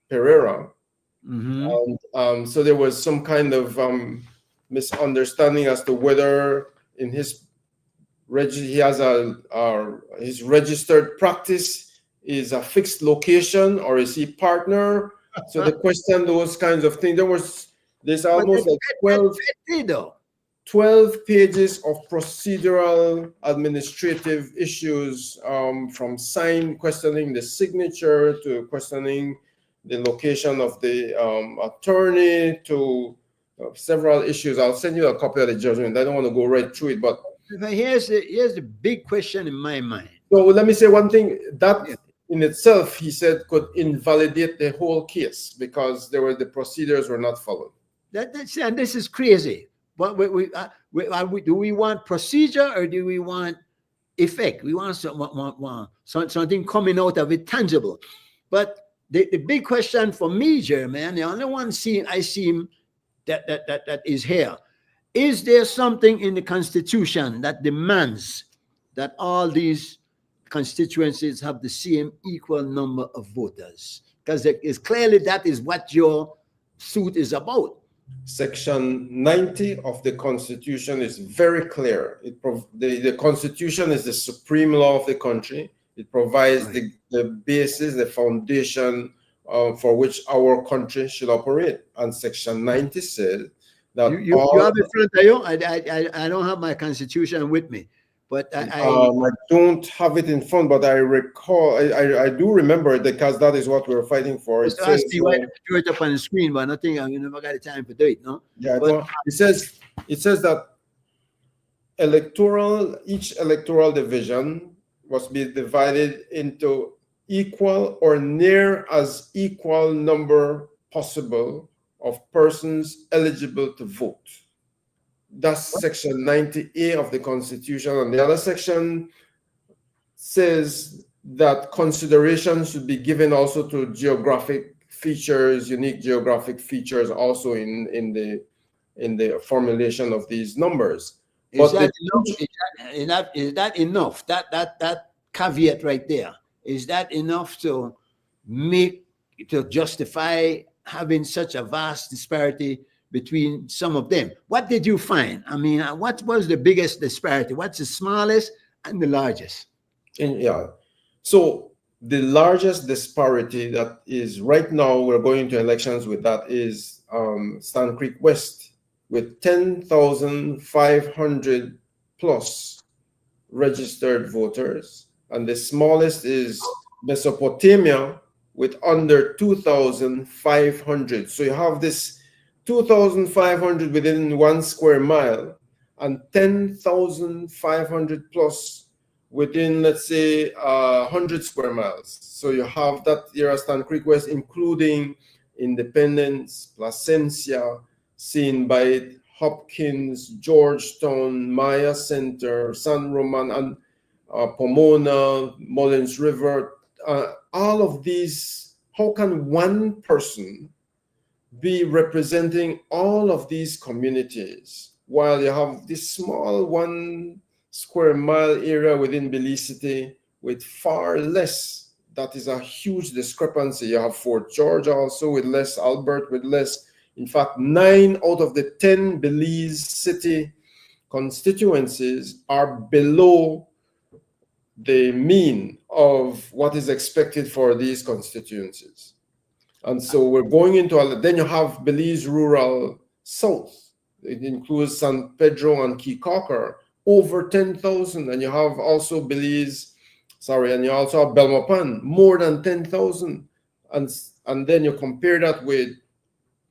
Speaker 2: Pereira. Mm-hmm. And so there was some kind of misunderstanding as to whether in his he has his registered practice is a fixed location or is he partner. So they questioned those kinds of things. There's almost like 12 pages of procedural administrative issues, from questioning the signature to questioning the location of the attorney to several issues. I'll send you a copy of the judgment. I don't want to go right through it, but
Speaker 1: here's the big question in my mind.
Speaker 2: So let me say one thing. That in itself, he said, could invalidate the whole case because the procedures were not followed.
Speaker 1: And this is crazy. But do we want procedure or do we want effect? We want something coming out of it tangible. But the big question for me, Jeremy, and the only one I see that is here. Is there something in the Constitution that demands that all these constituencies have the same equal number of voters? because it's clearly that is what your suit is about.
Speaker 2: Section 90 of the Constitution is very clear. The Constitution is the supreme law of the country. It provides
Speaker 1: Right.
Speaker 2: the basis, the foundation for which our country should operate. And Section 90 says that
Speaker 1: You have it in front of you. I don't have my Constitution with me, but
Speaker 2: I don't have it in front, but I recall, I do remember it because that is what we're fighting for. It
Speaker 1: just ask
Speaker 2: says,
Speaker 1: me why I drew it up on the screen, but I think you never got the time to do it, no?
Speaker 2: yeah,
Speaker 1: But-
Speaker 2: no, it says that each electoral division must be divided into equal or near as equal number possible of persons eligible to vote. That's section 90A of the Constitution. And the other section says that consideration should be given also to geographic features, unique geographic features also in the formulation of these numbers.
Speaker 1: Is
Speaker 2: But
Speaker 1: that enough? Is that enough? That caveat right there, is that enough to justify having such a vast disparity between some of them? What did you find? I mean, what was the biggest disparity? What's the smallest and the largest?
Speaker 2: yeah. So the largest disparity that is right now, we're going to elections with, that is Sand Creek West, with 10,500 plus registered voters. And the smallest is Mesopotamia with under 2,500. So you have this 2,500 within 1 square mile and 10,500 plus within, let's say, 100 square miles. So you have that area, Sand Creek West, including Independence, Placencia, Saint Bite, Hopkins, Georgetown, Maya Center, San Roman, and Pomona, Mullins River. All of these, how can one person be representing all of these communities while you have this small 1 square mile area within Belize City with far less? That is a huge discrepancy. You have Fort George also with less, Albert with less. In fact, 9 out of the 10 Belize City constituencies are below the mean of what is expected for these constituencies. And so we're going into, then you have Belize Rural South. It includes San Pedro and Key Cocker, over 10,000. And you have also and you also have Belmopan, more than 10,000. And then you compare that with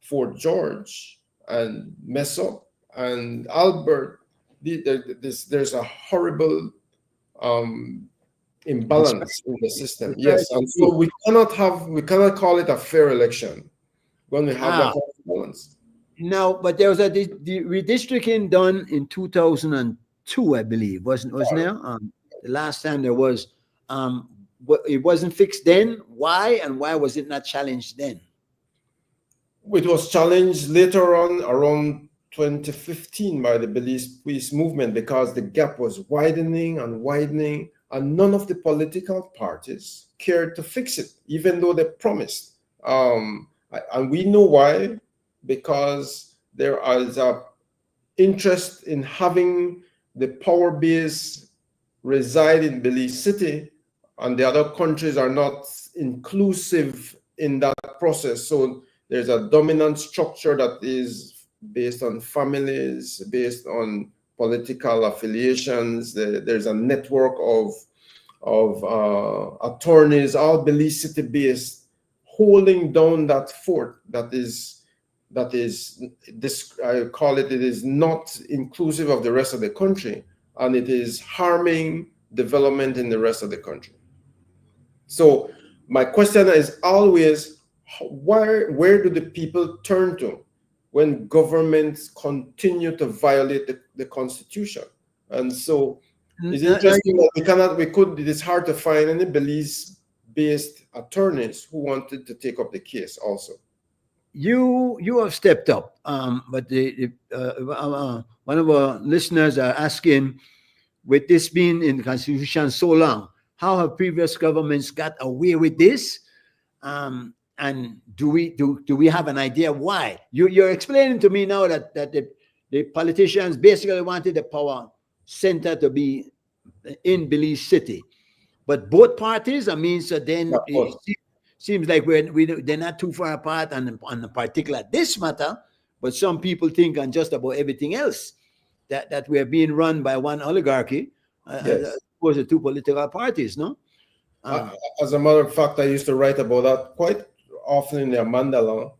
Speaker 2: Fort George and Meso and Albert. There's a horrible imbalance in the system. Yes, and so we cannot call it a fair election when we have that balance.
Speaker 1: No, but there was the redistricting done in 2002, I believe, wasn't there? The last time there was, it wasn't fixed then. Why, and why was it not challenged then?
Speaker 2: It was challenged later on, around 2015, by the Belize Peace Movement, because the gap was widening and widening, and none of the political parties cared to fix it, even though they promised. And we know why, because there is a interest in having the power base reside in Belize City, and the other countries are not inclusive in that process. So there's a dominant structure that is based on families, based on political affiliations. There's a network of attorneys, all Belize City based, holding down that fort that is this, I call it is not inclusive of the rest of the country, and it is harming development in the rest of the country. So my question is always, where do the people turn to when governments continue to violate the Constitution? And so it's interesting that it is hard to find any Belize-based attorneys who wanted to take up the case also.
Speaker 1: You have stepped up, but one of our listeners are asking, with this being in the Constitution so long, how have previous governments got away with this? And do we have an idea why? You're explaining to me now that the politicians basically wanted the power center to be in Belize City, but both parties, I mean, so then
Speaker 2: Of course.
Speaker 1: seems like they're not too far apart on the particular this matter, but some people think on just about everything else that we're being run by one oligarchy,
Speaker 2: Yes.
Speaker 1: as opposed to two political parties, no?
Speaker 2: As a matter of fact, I used to write about that quite often in the mandala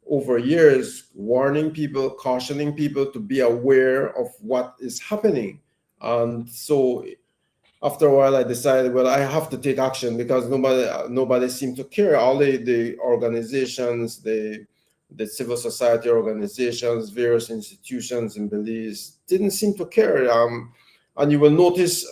Speaker 2: over years, warning people, cautioning people to be aware of what is happening. And so after a while, I decided, well, I have to take action because nobody seemed to care. All the organizations, the civil society organizations, various institutions in Belize didn't seem to care. And you will notice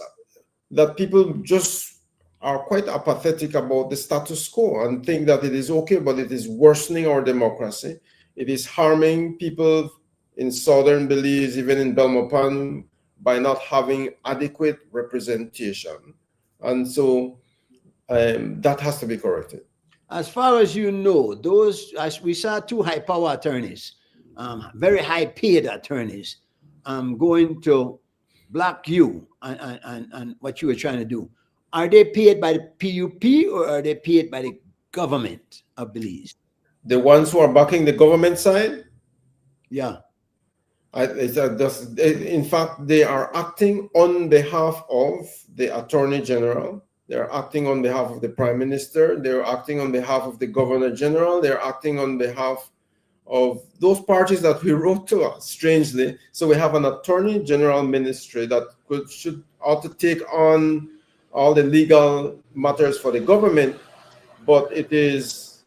Speaker 2: that people just are quite apathetic about the status quo and think that it is okay, but it is worsening our democracy. It is harming people in southern Belize, even in Belmopan, by not having adequate representation. And so that has to be corrected.
Speaker 1: As far as you know, those, as we saw, two high power attorneys, very high paid attorneys, going to block you and what you were trying to do. Are they paid by the PUP or are they paid by the government of Belize?
Speaker 2: The ones who are backing the government side,
Speaker 1: Yeah.
Speaker 2: in fact, they are acting on behalf of the Attorney General. They're acting on behalf of the Prime Minister. They're acting on behalf of the Governor General. They're acting on behalf of those parties that we wrote to, strangely. So we have an Attorney General ministry that ought to take on all the legal matters for the government, but it is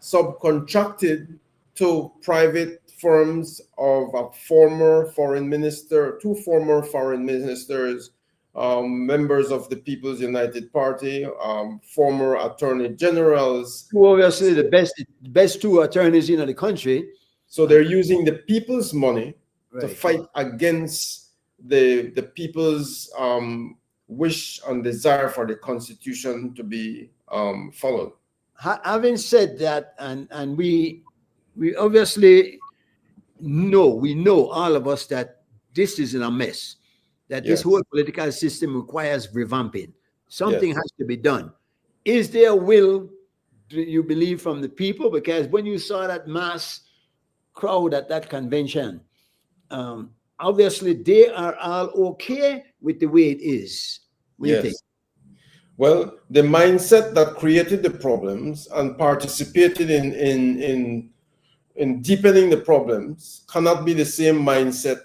Speaker 2: subcontracted to private firms of a former foreign minister, two former foreign ministers, members of the People's United Party, former attorney generals.
Speaker 1: Who obviously the best two attorneys in the country.
Speaker 2: So they're using the people's money to
Speaker 1: Right.
Speaker 2: fight against the people's wish and desire for the Constitution to be followed.
Speaker 1: Having said that, and we obviously know all of us that this is in a mess, that this
Speaker 2: Yes.
Speaker 1: whole political system requires revamping. Something
Speaker 2: Yes.
Speaker 1: has to be done. Is there will, do you believe, from the people? Because when you saw that mass crowd at that convention, obviously they are all okay with the way it is. What do you think?
Speaker 2: Well, the mindset that created the problems and participated in deepening the problems cannot be the same mindset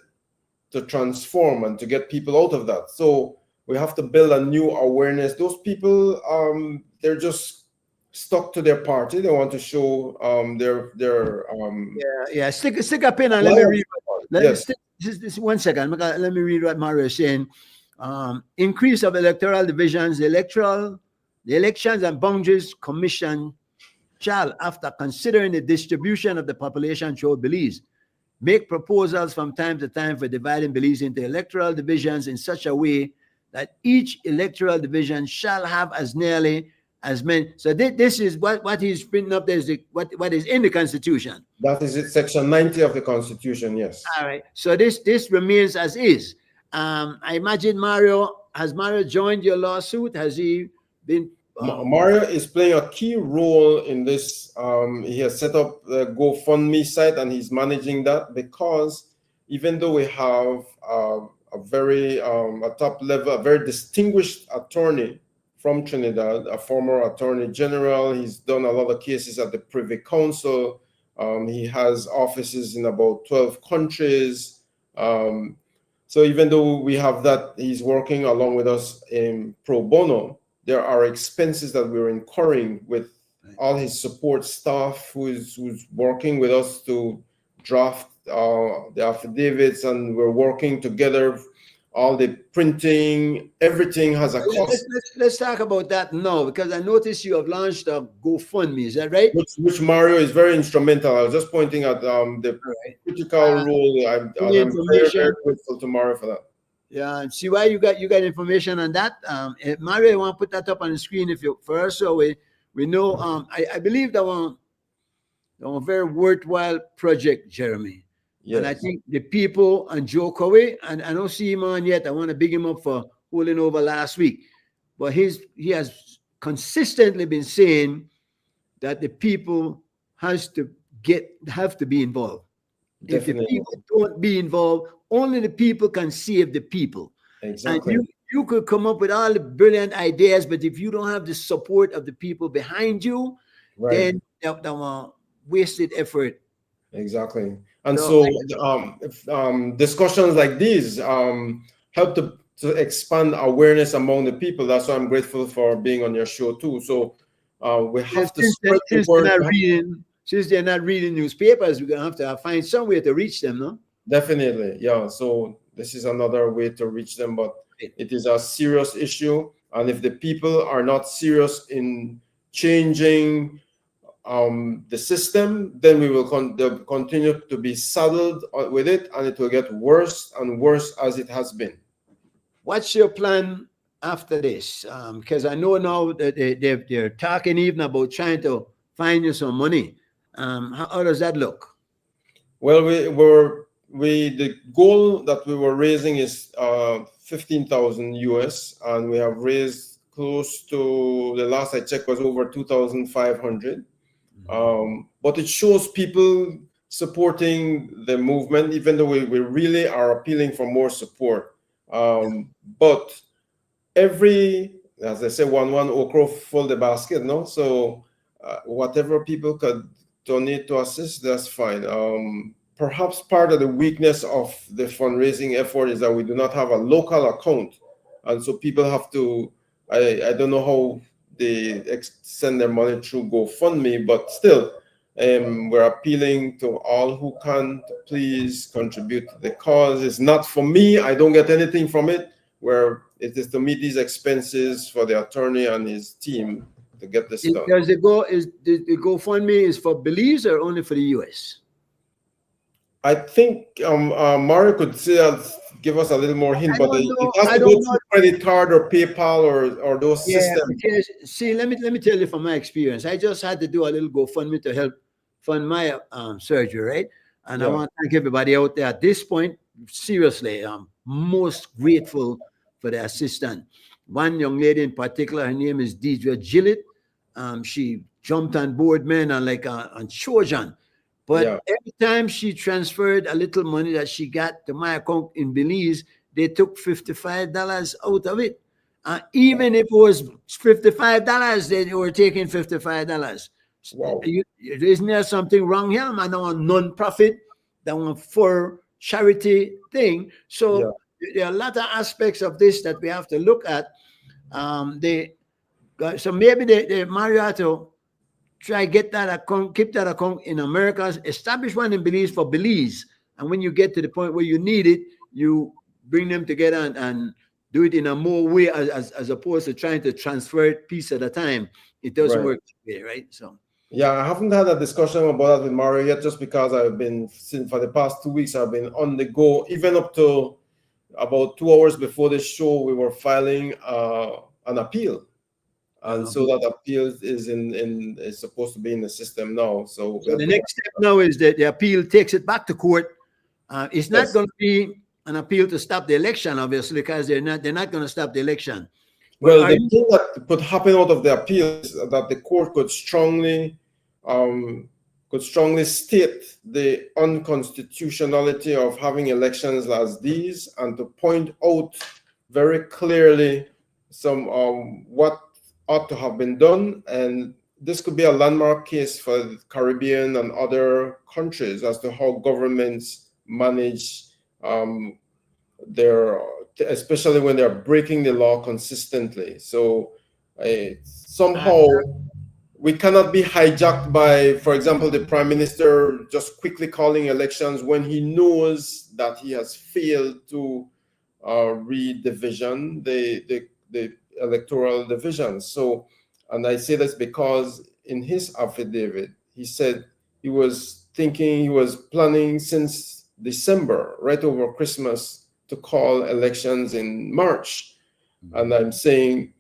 Speaker 2: to transform and to get people out of that. So we have to build a new awareness. Those people, they're just stuck to their party. They want to show their
Speaker 1: Yeah. Stick a pin and let me read.
Speaker 2: Yes.
Speaker 1: This 1 second. Let me read what Mario is saying. Increase of electoral divisions. The Elections and Boundaries Commission shall, after considering the distribution of the population throughout Belize, make proposals from time to time for dividing Belize into electoral divisions in such a way that each electoral division shall have as nearly as many. So this is what he's printing up there, is what is in the Constitution.
Speaker 2: That is it, Section 90 of the Constitution, yes.
Speaker 1: All right. So this remains as is. I imagine has Mario joined your lawsuit? Has he been?
Speaker 2: Mario is playing a key role in this. He has set up the GoFundMe site and he's managing that, because even though we have a very a top level, a very distinguished attorney from Trinidad, a former attorney general, he's done a lot of cases at the Privy Council. He has offices in about 12 countries. So even though we have that, he's working along with us in pro bono. There are expenses that we're incurring with all his support staff who's working with us to draft the affidavits, and we're working together. All the printing, everything has a cost.
Speaker 1: Let's talk about that now, because I noticed you have launched a GoFundMe. Is that right?
Speaker 2: Which Mario is very instrumental. I was just pointing at the critical role. I'm very, very grateful to Mario for that.
Speaker 1: Yeah, and see why you got information on that. Mario, you want to put that up on the screen if you first, so we We know. I believe that one very worthwhile project, Jeremy. And I
Speaker 2: Yes,
Speaker 1: think the people and Joe Cowie, and I don't see him on yet. I want to big him up for holding over last week. But he has consistently been saying that the people have to be involved. If the
Speaker 2: definitely,
Speaker 1: people don't be involved, only the people can save the people. And
Speaker 2: exactly.
Speaker 1: you could come up with all the brilliant ideas, but if you don't have the support of the people behind you,
Speaker 2: Right.
Speaker 1: then that wasted effort.
Speaker 2: Exactly. And
Speaker 1: So
Speaker 2: so discussions like these help to expand awareness among the people. That's why I'm grateful for being on your show too. So we have to spread the
Speaker 1: since
Speaker 2: word.
Speaker 1: they're not reading newspapers, we're gonna have to find some way to reach them, no?
Speaker 2: Definitely. Yeah. So this is another way to reach them, but it is a serious issue. And if the people are not serious in changing the system, then we will they'll continue to be saddled with it, and it will get worse and worse as it has been.
Speaker 1: What's your plan after this? Because I know now that they're talking even about trying to find you some money. How does that look?
Speaker 2: Well, the goal that we were raising is 15,000 US, and we have raised close to, the last I checked was over 2,500. But it shows people supporting the movement, even though we really are appealing for more support. But as I say, one okra full the basket, no? So whatever people could donate to assist, that's fine. Perhaps part of the weakness of the fundraising effort is that we do not have a local account, and so people have to. I don't know how they send their money through GoFundMe, but still, we're appealing to all who can to please contribute to the cause. It's not for me; I don't get anything from it. Where it is to meet these expenses for the attorney and his team to get this done.
Speaker 1: Does it go? Is the GoFundMe is for Belize or only for the US?
Speaker 2: I think Mario could give us a little more hint,
Speaker 1: I
Speaker 2: but
Speaker 1: don't
Speaker 2: it
Speaker 1: know.
Speaker 2: has
Speaker 1: I
Speaker 2: to go
Speaker 1: don't know.
Speaker 2: through credit card or PayPal or those
Speaker 1: Yeah,
Speaker 2: systems.
Speaker 1: because see, let me tell you from my experience. I just had to do a little GoFundMe to help fund my surgery, right? And I
Speaker 2: Yeah,
Speaker 1: want to thank everybody out there at this point. Seriously, I'm most grateful for the assistance. One young lady in particular, her name is Deidre Gillett. She jumped on board, man, on like on Trojan.
Speaker 2: yeah,
Speaker 1: But every time she transferred a little money that she got to my account in Belize, they took $55 out of it. Even if it was $55, they were taking $55.
Speaker 2: wow,
Speaker 1: Isn't there something wrong here? Man, I want non-profit, that one for charity thing.
Speaker 2: yeah,
Speaker 1: So there are a lot of aspects of this that we have to look at. They so maybe the Mariato try get that account, keep that account in America, establish one in Belize for Belize, and when you get to the point where you need it, you bring them together and do it in a more way as opposed to trying to transfer it piece at a time. It doesn't
Speaker 2: right.
Speaker 1: work that way, right? So
Speaker 2: Yeah, I haven't had a discussion about that with Mario yet, just because I've been, since for the past 2 weeks, I've been on the go. Even up to about 2 hours before the show, we were filing an appeal. And so that appeal is supposed to be in the system now. So we
Speaker 1: so
Speaker 2: have
Speaker 1: the
Speaker 2: to.
Speaker 1: next step now is that the appeal takes it back to court. It's not
Speaker 2: Yes.
Speaker 1: going to be an appeal to stop the election, obviously, because they're not going to stop the election. But
Speaker 2: Well,
Speaker 1: are
Speaker 2: the
Speaker 1: you
Speaker 2: thing that could happen out of the appeal is that the court could strongly state the unconstitutionality of having elections as these, and to point out very clearly some what ought to have been done. And this could be a landmark case for the Caribbean and other countries as to how governments manage their, especially when they're breaking the law consistently. So somehow we cannot be hijacked by, for example, the prime minister just quickly calling elections when he knows that he has failed to read the electoral divisions. So, and I say this because in his affidavit, he said he was planning since December, right over Christmas, to call elections in March. And I'm saying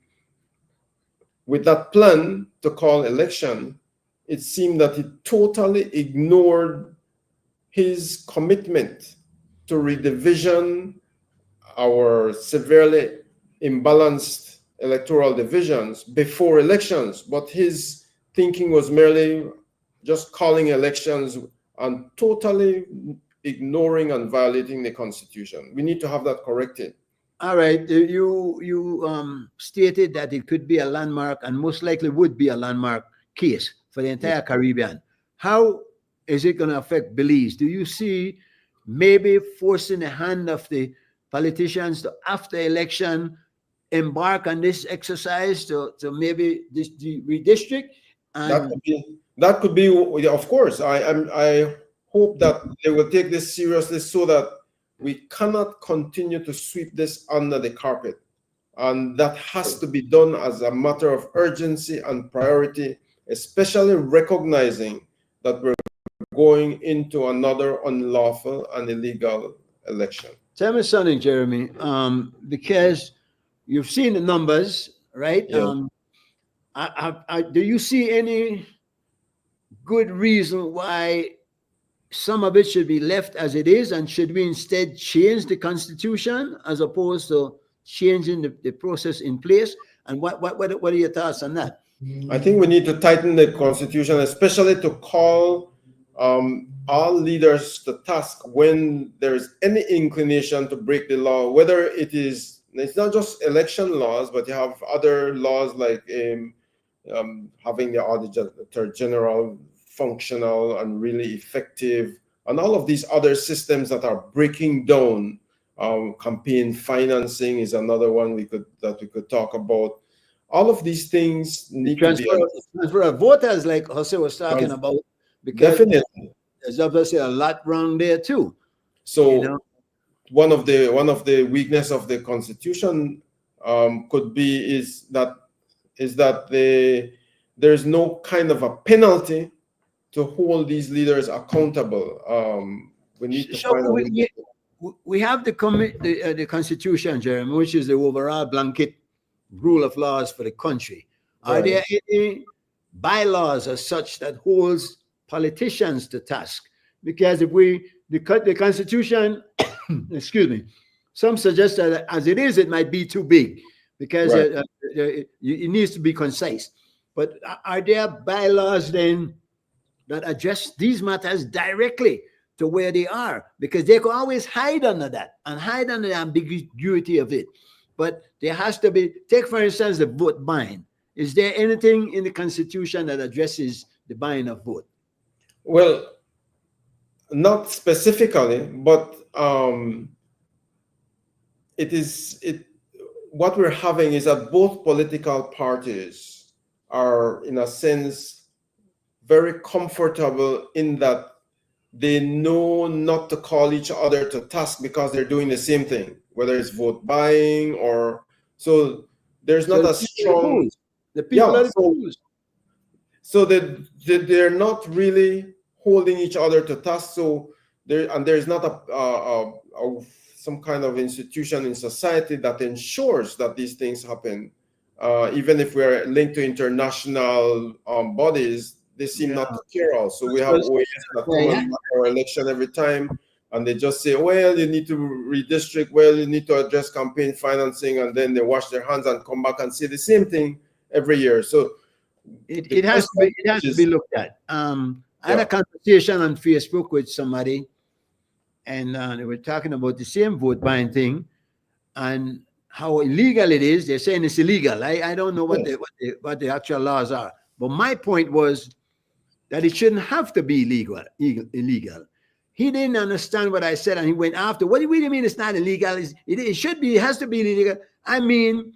Speaker 2: with that plan to call election, it seemed that he totally ignored his commitment to redivision our severely imbalanced electoral divisions before elections. But his thinking was merely just calling elections and totally ignoring and violating the Constitution. We need to have that corrected.
Speaker 1: All right, you stated that it could be a landmark and most likely would be a landmark case for the entire Caribbean. How is it going to affect Belize? Do you see maybe forcing the hand of the politicians to, after election, embark on this exercise to maybe redistrict?
Speaker 2: That could be, of course. I hope that they will take this seriously so that we cannot continue to sweep this under the carpet. And that has to be done as a matter of urgency and priority, especially recognizing that we're going into another unlawful and illegal election.
Speaker 1: Tell me something, Jeremy, because you've seen the numbers, right?
Speaker 2: Yeah.
Speaker 1: Do you see any good reason why some of it should be left as it is, and should we instead change the Constitution as opposed to changing the process in place? And what are your thoughts on that?
Speaker 2: I think we need to tighten the Constitution, especially to call all leaders to task when there's any inclination to break the law, whether it's not just election laws, but you have other laws like having the Auditor General functional and really effective, and all of these other systems that are breaking down. Campaign financing is another one we could talk about. All of these things need to be
Speaker 1: transfer of voters, like Jose was talking about, because
Speaker 2: definitely
Speaker 1: there's obviously a lot wrong there too.
Speaker 2: So
Speaker 1: you know?
Speaker 2: one of the weakness of the Constitution could be is that there's no kind of a penalty to hold these leaders accountable. We need to find
Speaker 1: we have the Constitution, Jeremy, which is the overall blanket rule of laws for the country. Are there any bylaws as such that holds politicians to task? Because if the Constitution, excuse me, some suggest that as it is, it might be too big because it needs to be concise. But are there bylaws then that address these matters directly to where they are? Because they can always hide under that and hide under the ambiguity of it. But there has to be, take for instance, the vote buying. Is there anything in the Constitution that addresses the buying of vote?
Speaker 2: Well, not specifically, but what we're having is that both political parties are, in a sense, very comfortable in that they know not to call each other to task because they're doing the same thing, whether it's vote buying or so. There's not a strong.
Speaker 1: The people are the fools.
Speaker 2: So they're not really holding each other to task. So there's not some kind of institution in society that ensures that these things happen. Even if we're linked to international bodies, they seem not to care also. We have OAS that come our election every time, and they just say, well, you need to redistrict, well, you need to address campaign financing, and then they wash their hands and come back and say the same thing every year. So
Speaker 1: it has to be looked at. I had a conversation on Facebook with somebody, and they were talking about the same vote buying thing and how illegal it is. They're saying it's illegal. I don't know what the actual laws are. But my point was that it shouldn't have to be illegal. He didn't understand what I said, and he went after. What do you mean it's not illegal? It should be. It has to be illegal. I mean,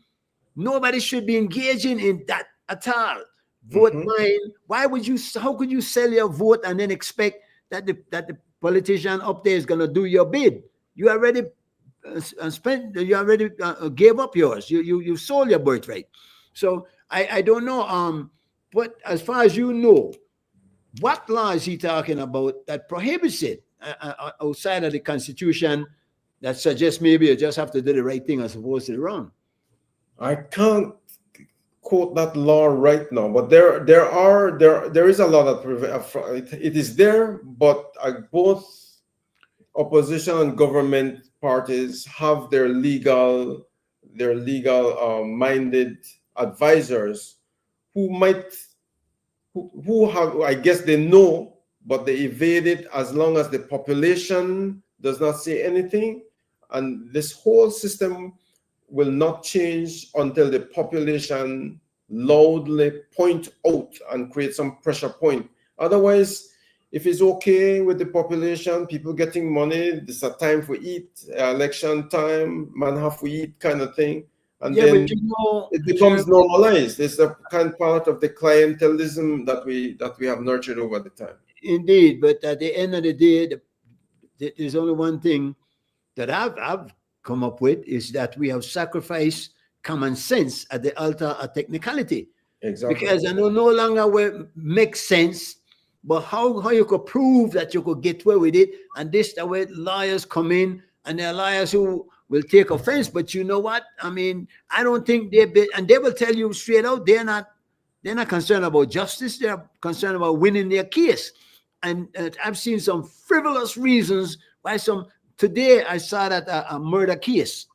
Speaker 1: nobody should be engaging in that at all. Vote buying. Why would you? How could you sell your vote and then expect that the politician up there is going to do your bid? You already spent. You already gave up yours. You sold your birthright. So I don't know. But as far as you know, what law is he talking about that prohibits it outside of the Constitution that suggests maybe you just have to do the right thing as opposed to the wrong?
Speaker 2: I can't quote that law right now, but there is a law that it is there, but both opposition and government parties have their legal minded advisors who have, I guess they know, but they evade it as long as the population does not say anything. And this whole system will not change until the population loudly point out and create some pressure point. Otherwise, if it's okay with the population, people getting money, this is a time for eat, election time, man have to eat kind of thing. And then it becomes normalized. It's a kind of part of the clientelism that we have nurtured over the time.
Speaker 1: Indeed, but at the end of the day, there's only one thing that I've come up with, is that we have sacrificed common sense at the altar of technicality.
Speaker 2: Exactly.
Speaker 1: Because I know no longer will make sense, but how you could prove that you could get away with it, and this the way lawyers come in, and there are lawyers who will take offense. But you know what? I mean, I don't think and they will tell you straight out, they're not concerned about justice. They're concerned about winning their case. And I've seen some frivolous reasons why today I saw that a murder case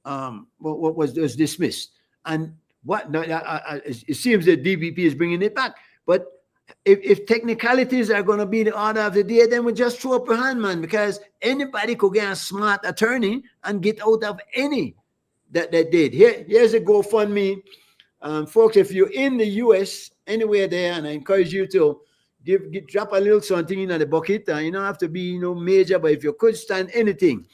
Speaker 1: what was dismissed. And it seems that DVP is bringing it back. But if technicalities are going to be the order of the day, then we just throw up a hand, man, because anybody could get a smart attorney and get out of any that they did. Here's a GoFundMe. Folks, if you're in the US, anywhere there, and I encourage you to drop a little something in the bucket. You don't have to be major, but if you could stand anything,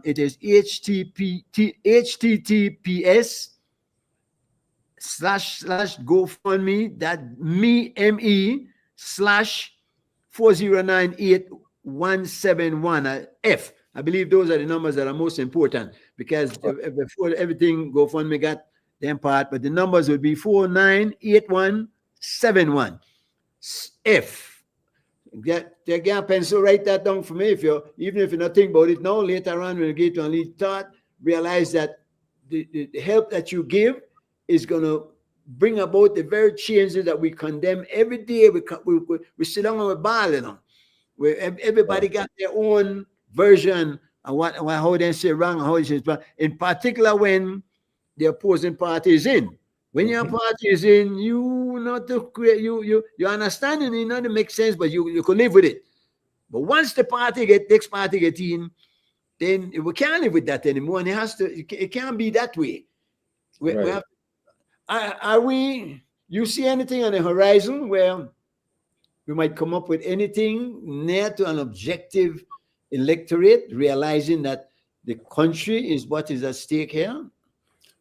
Speaker 1: it is https://GoFundMe.me/4098171 F. I believe those are the numbers that are most important, because before everything, GoFundMe got them part, but the numbers would be 4098171 F. Get a pencil, write that down for me. Even if you're not thinking about it now, later on when you get to a lead thought, realize that the help that you give is going to bring about the very changes that we condemn every day. We sit down and we ball, where everybody got their own version of how they say wrong, how they say wrong. In particular, when the opposing party is in. When your party is in, you understanding it not to make sense, but you can live with it. But once the next party get in, then we can't live with that anymore. And it can't be that way. You see anything on the horizon where we might come up with anything near to an objective electorate, realizing that the country is what is at stake here?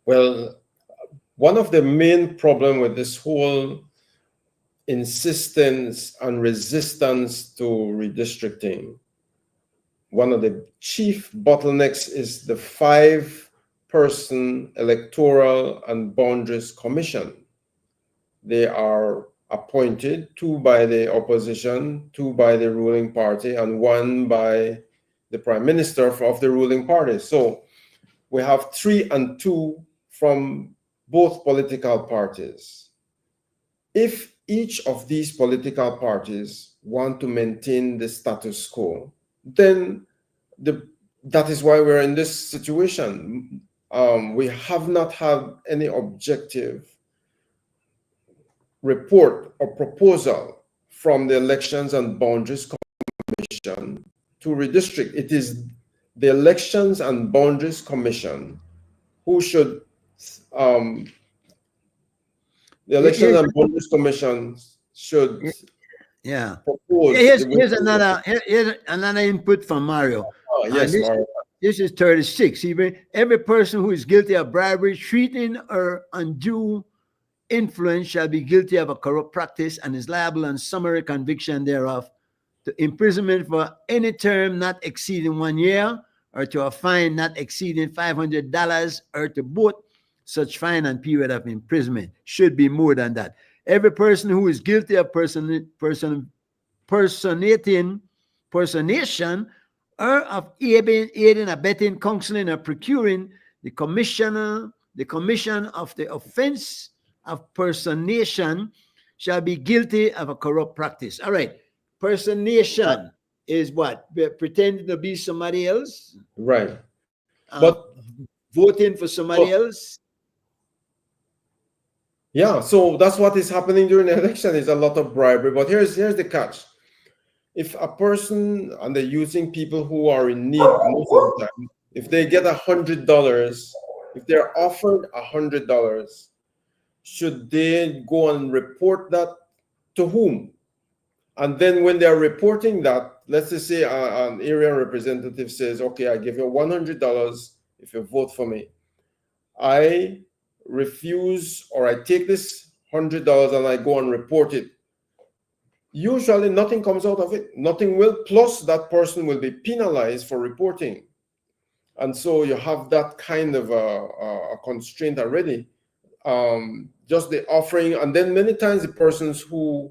Speaker 2: Well, one of the main problems with this whole insistence and resistance to redistricting, one of the chief bottlenecks is the 5-person Electoral and Boundaries Commission. They are appointed, 2 by the opposition, 2 by the ruling party, and 1 by the prime minister of the ruling party. So we have 3 and 2 from both political parties. If each of these political parties want to maintain the status quo, then that is why we're in this situation. We have not had any objective report or proposal from the Elections and Boundaries Commission to redistrict. It is the Elections and Boundaries Commission who should the Elections and Boundaries Commission should propose.
Speaker 1: Here's another input from Mario.
Speaker 2: Yes, Mario.
Speaker 1: This is 36. Every person who is guilty of bribery, treating, or undue influence shall be guilty of a corrupt practice and is liable on summary conviction thereof to imprisonment for any term not exceeding 1 year, or to a fine not exceeding $500, or to both such fine and period of imprisonment. Should be more than that. Every person who is guilty of personation, or of aiding, abetting, counseling, or procuring the commission the commission of the offense of personation shall be guilty of a corrupt practice. All right. Personation is what? Pretending to be somebody else?
Speaker 2: Right.
Speaker 1: Uh,
Speaker 2: But
Speaker 1: voting for somebody
Speaker 2: so,
Speaker 1: else?
Speaker 2: yeah, so that's what is happening during the election is a lot of bribery. But here's the catch. If a person, and they're using people who are in need most of the time, if they get $100, if they're offered $100, should they go and report that to whom? And then when they're reporting that, let's just say an area representative says, okay, I give you $100 if you vote for me. I refuse, or I take this $100 and I go and report it. Usually nothing comes out of it. Nothing will, plus that person will be penalized for reporting. And so you have that kind of a constraint already. Just the offering, and then many times the persons who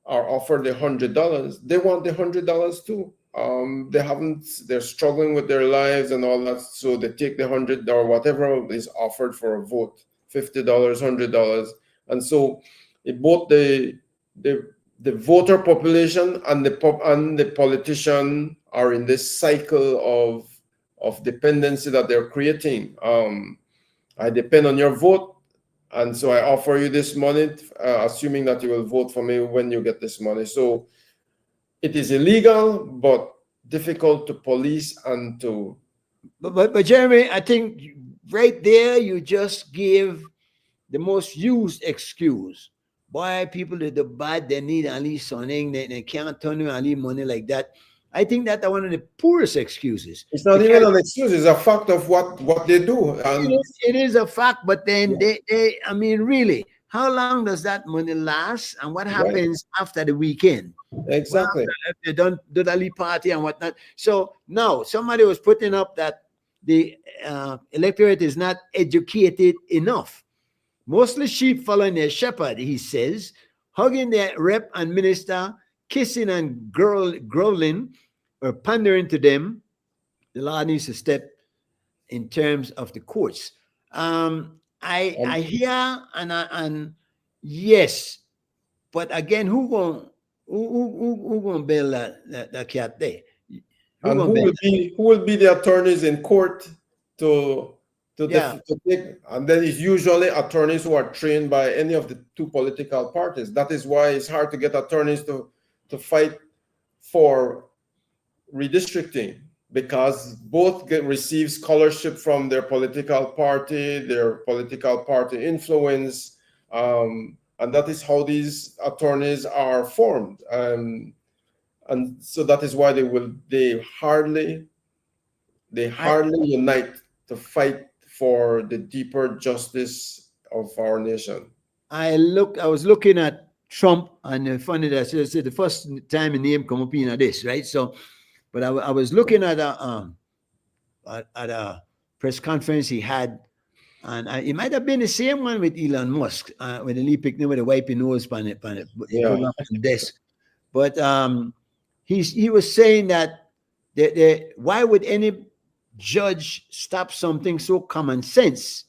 Speaker 2: are offered the $100, they want the $100 too. They're struggling with their lives and all that, so they take the $100 or whatever is offered for a vote, $50, $100, and so both the voter population and the politician are in this cycle of dependency that they're creating. I depend on your vote, and so I offer you this money, assuming that you will vote for me when you get this money. So it is illegal, but difficult to police and to.
Speaker 1: But Jeremy, I think right there you just gave the most used excuse. Why people do the bad, they need at least something, they can't turn you and leave money like that. I think that's one of the poorest excuses.
Speaker 2: It's not even an excuse, it's a fact of what they do. And
Speaker 1: it is a fact, but then they I mean, really, how long does that money last? And what happens after the weekend?
Speaker 2: Exactly.
Speaker 1: Well, if they don't do the Lee party and whatnot. So now somebody was putting up that the electorate is not educated enough. Mostly sheep following their shepherd, he says, hugging their rep and minister, kissing and growling or pandering to them. The law needs to step in terms of the courts. I hear and yes, but again, who gonna bail that cat there?
Speaker 2: And who will be the attorneys in court to take? And then it's usually attorneys who are trained by any of the two political parties. That is why it's hard to get attorneys to fight for redistricting, because both receive scholarship from their political party influence, and that is how these attorneys are formed. And so that is why they hardly unite to fight for the deeper justice of our nation.
Speaker 1: I was looking at Trump, and funny that it's the first time a name come up in this, right? So, but I was looking at a press conference he had, and it might have been the same one with Elon Musk, with the Lee picnic with the wiping nose on it, desk. But he was saying that why would any judge stop something so common sense,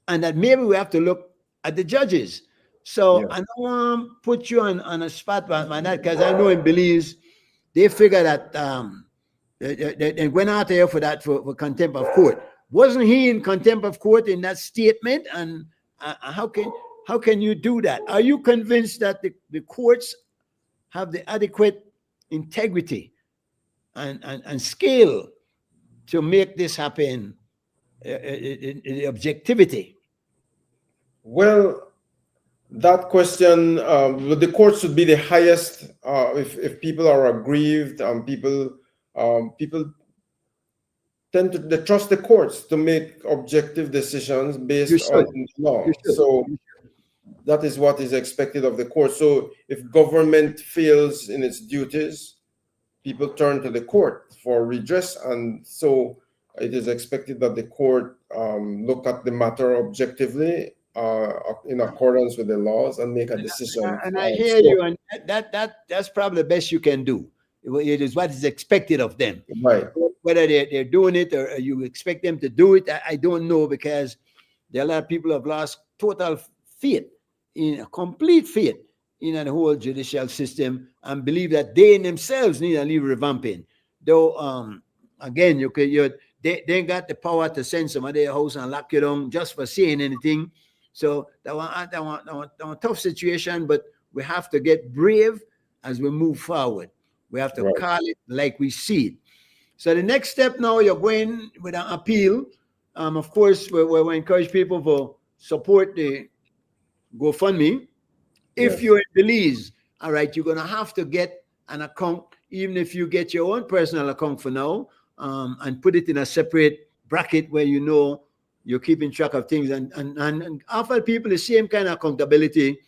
Speaker 1: and that maybe we have to look at the judges. So I don't want to put you on a spot by that, because I know in Belize they figure that they went out there for that for contempt of court. Wasn't he in contempt of court in that statement? And how can you do that? Are you convinced that the courts have the adequate integrity and scale to make this happen, in objectivity?
Speaker 2: Well, that question, the courts should be the highest. If people are aggrieved, people tend to trust the courts to make objective decisions based on law. So that is what is expected of the court. So if government fails in its duties, people turn to the court for redress, and so it is expected that the court look at the matter objectively, in accordance with the laws, and make a decision.
Speaker 1: And I hear you, and that's probably the best you can do. It is what is expected of them.
Speaker 2: Right.
Speaker 1: Whether they're doing it or you expect them to do it, I don't know, because There are a lot of people who have lost total faith, in complete faith in the whole judicial system, and believe that they themselves need a little revamping. Though, again, they ain't got the power to send somebody to their house and lock you down just for saying anything. So that one tough situation, but we have to get brave as we move forward. We have to
Speaker 2: Right.
Speaker 1: call it like we see it. So the next step now, you're going with an appeal. Of course, we encourage people to support the GoFundMe. If
Speaker 2: Yes.
Speaker 1: you're in Belize, all right, you're gonna have to get an account, even if you get your own personal account for now, and put it in a separate bracket where you know you're keeping track of things and offer people the same kind of accountability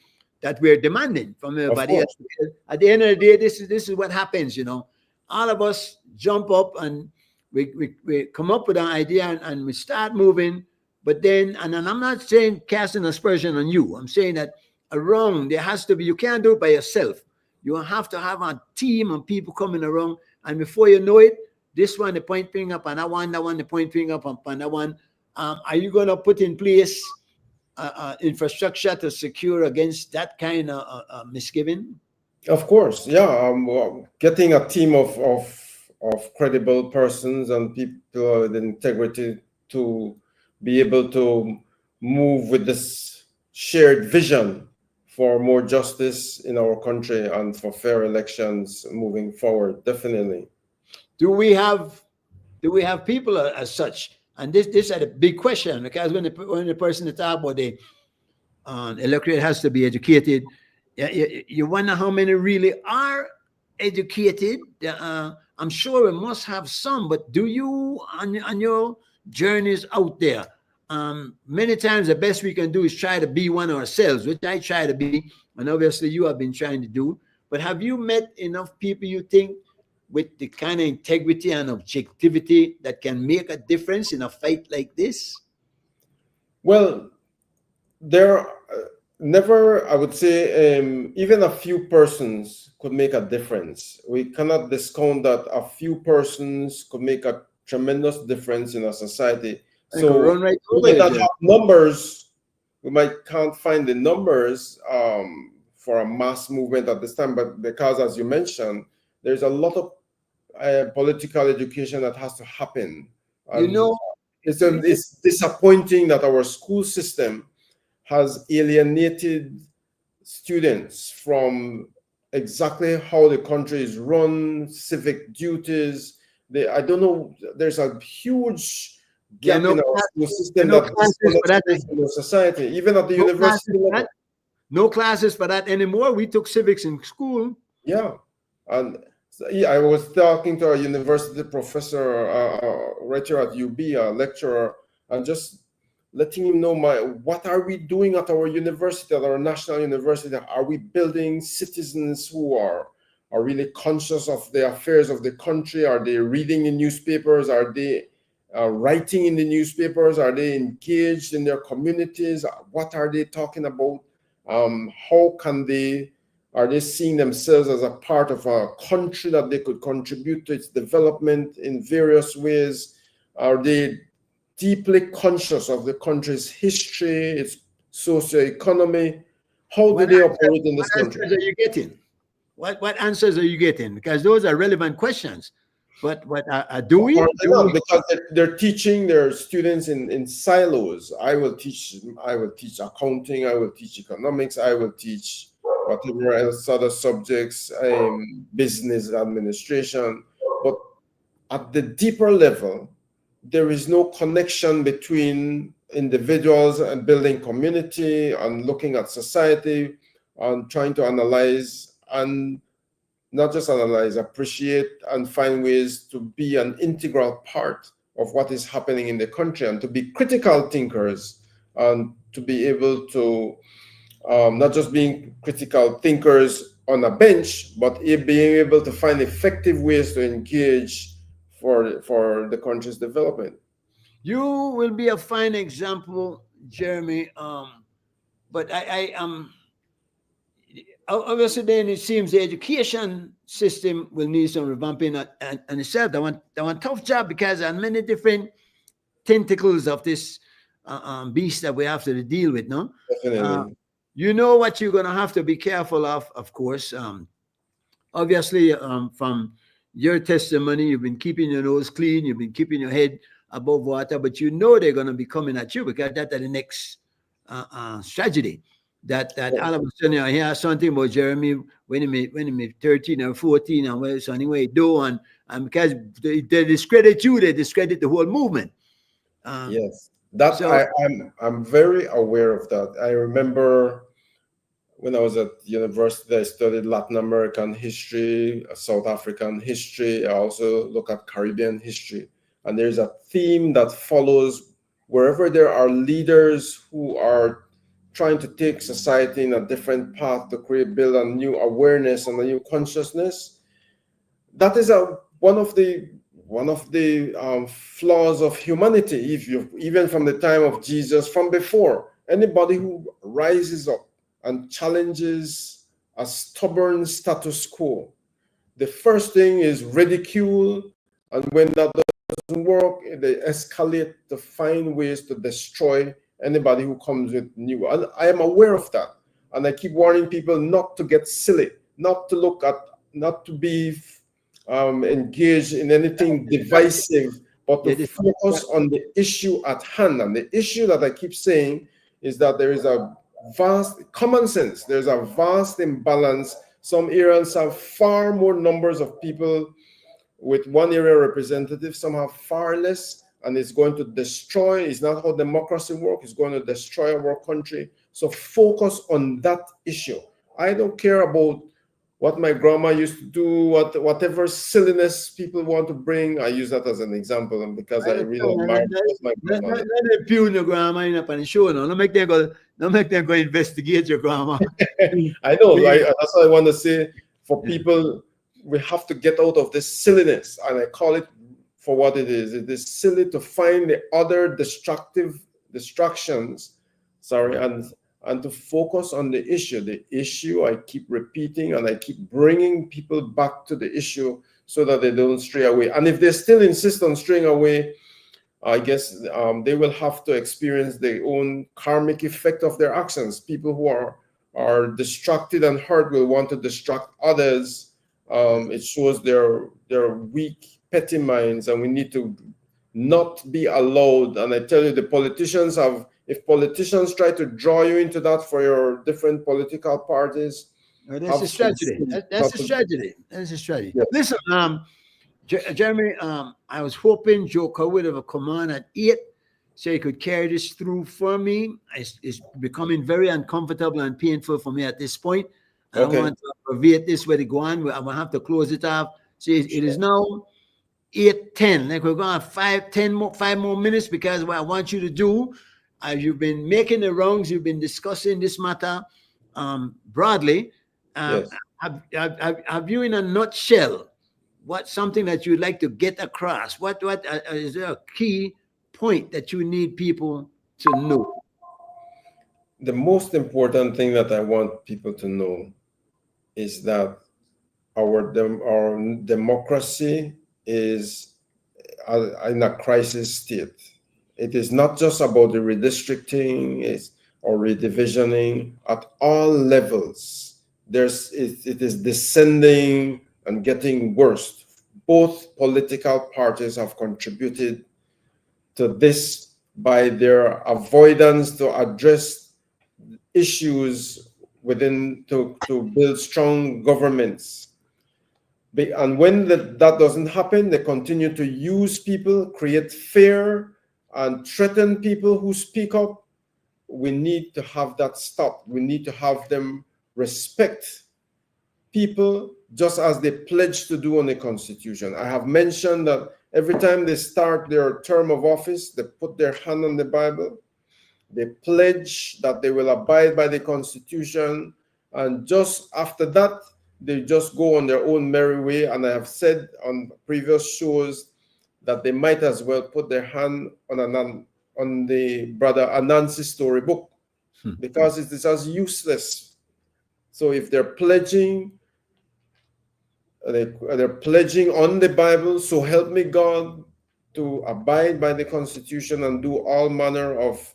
Speaker 1: that we're demanding from
Speaker 2: Of
Speaker 1: everybody else.
Speaker 2: course.
Speaker 1: At the end of the day, this is what happens, you know. All of us jump up and we come up with an idea and we start moving, but then and I'm not saying casting aspersion on you. I'm saying that around there has to be, you can't do it by yourself. You have to have a team of people coming around, and before you know it, this one the point finger up, and that one the point finger up, and that one. Are you going to put in place infrastructure to secure against that kind of misgiving?
Speaker 2: Of course, yeah. Well, getting a team of credible persons and people with integrity to be able to move with this shared vision for more justice in our country and for fair elections moving forward. Definitely.
Speaker 1: Do we have people as such? And this is a big question, because when the person talk about the electorate has to be educated, you wonder how many really are educated. I'm sure we must have some, but do you on your journeys out there? Many times the best we can do is try to be one ourselves, which I try to be, and obviously you have been trying to do. But have you met enough people you think with the kind of integrity and objectivity that can make a difference in a fight like this?
Speaker 2: Well, there never, I would say, even a few persons could make a difference. We cannot discount that a few persons could make a tremendous difference in a society. So
Speaker 1: run right
Speaker 2: we
Speaker 1: over
Speaker 2: might
Speaker 1: it,
Speaker 2: not
Speaker 1: Jim.
Speaker 2: have numbers. We can't find the numbers for a mass movement at this time, but because, as you mentioned, there's a lot of political education that has to happen.
Speaker 1: You
Speaker 2: And
Speaker 1: know,
Speaker 2: it's disappointing that our school system has alienated students from exactly how the country is run, civic duties. I don't know, there's a huge gap in our school system that disconnects from society, even at the university level.
Speaker 1: No classes for that anymore. We took civics in school.
Speaker 2: Yeah. And I was talking to a university professor right here at UB, a lecturer, and just letting him know what are we doing at our university, at our national university? Are we building citizens who are really conscious of the affairs of the country? Are they reading the newspapers? Are they writing in the newspapers? Are they engaged in their communities? What are they talking about? How can are they seeing themselves as a part of a country that they could contribute to its development in various ways? Are they deeply conscious of the country's history, its socio-economy? How do they operate in this country?
Speaker 1: What answers are you getting? What answers are you getting? Because those are relevant questions. But do we?
Speaker 2: Because they're teaching their students in silos. I will teach accounting. I will teach economics. I will teach whatever else other subjects, business administration. But at the deeper level, there is no connection between individuals and building community and looking at society and trying to analyze, and not just analyze, appreciate and find ways to be an integral part of what is happening in the country, and to be critical thinkers, and to be able to not just being critical thinkers on a bench, but being able to find effective ways to engage for the country's development.
Speaker 1: You will be a fine example, Jeremy. But I obviously then it seems the education system will need some revamping and itself. That one tough job, because there are many different tentacles of this beast that we have to deal with, no? Uh,
Speaker 2: Definitely.
Speaker 1: you know what you're going to have to be careful of course. Obviously, from your testimony, you've been keeping your nose clean, you've been keeping your head above water, but you know they're going to be coming at you because that's the next strategy. That all of a sudden I hear something about Jeremy when he 13 or 14 and where so anyway do and because they discredit you, they discredit the whole movement. Um,
Speaker 2: Yes, that
Speaker 1: so
Speaker 2: I'm very aware of that. I remember when I was at university, I studied Latin American history, South African history. I also look at Caribbean history. And there's a theme that follows wherever there are leaders who are trying to take society in a different path to build a new awareness and a new consciousness. That is one of the flaws of humanity. If you even from the time of Jesus, from before, anybody who rises up and challenges a stubborn status quo, the first thing is ridicule, and when that doesn't work, they escalate to find ways to destroy anybody who comes with new. And I am aware of that, and I keep warning people not to get silly, not to be engaged in anything divisive, but to
Speaker 1: yeah, this,
Speaker 2: focus on the issue at hand. And the issue that I keep saying is that there is a vast common sense. There's a vast imbalance. Some areas have far more numbers of people with one area representative. Some have far less, and it's going to destroy. It's not how democracy works. It's going to destroy our country. So focus on that issue. I don't care about what my grandma used to do, whatever silliness people want to bring. I use that as an example, and because I really admire my grandmother.
Speaker 1: let them your grandma in up on the show now. Don't make them go investigate your grandma.
Speaker 2: I know. That's what I want to say. For people, we have to get out of this silliness, and I call it for what it is. It is silly to find the other distractions. Sorry, and to focus on the issue. The issue I keep repeating, and I keep bringing people back to the issue so that they don't stray away. And if they still insist on straying away, I guess they will have to experience their own karmic effect of their actions. People who are distracted and hurt will want to distract others. It shows their weak, petty minds, and we need to not be allowed. And I tell you, the politicians have. If politicians try to draw you into that for your different political parties,
Speaker 1: That's a strategy. That's a strategy. That's a strategy.
Speaker 2: Yeah.
Speaker 1: Listen, Jeremy, I was hoping Joker would have come on at 8 so he could carry this through for me. It's becoming very uncomfortable and painful for me at this point. I don't want to aggravate this where they go on. I'm going to have to close it off. So it is now 8:10. Like we're going to have 5 more minutes because what I want you to do, you've been making the rounds, you've been discussing this matter broadly.
Speaker 2: Yes.
Speaker 1: Have you, in a nutshell, what's something that you'd like to get across? What is there a key point that you need people to know?
Speaker 2: The most important thing that I want people to know is that our democracy is in a crisis state. It is not just about the redistricting or redivisioning at all levels. It is descending and getting worse. Both political parties have contributed to this by their avoidance to address issues within to build strong governments. And when that doesn't happen, they continue to use people, create fear, and threaten people who speak up. We need to have that stop. We need to have them respect people just as they pledge to do on the Constitution. I have mentioned that every time they start their term of office, they put their hand on the Bible. They pledge that they will abide by the Constitution. And just after that, they just go on their own merry way. And I have said on previous shows that they might as well put their hand on the Brother Anansi's storybook because it is as useless. So if they're pledging on the Bible, so help me God, to abide by the Constitution and do all manner of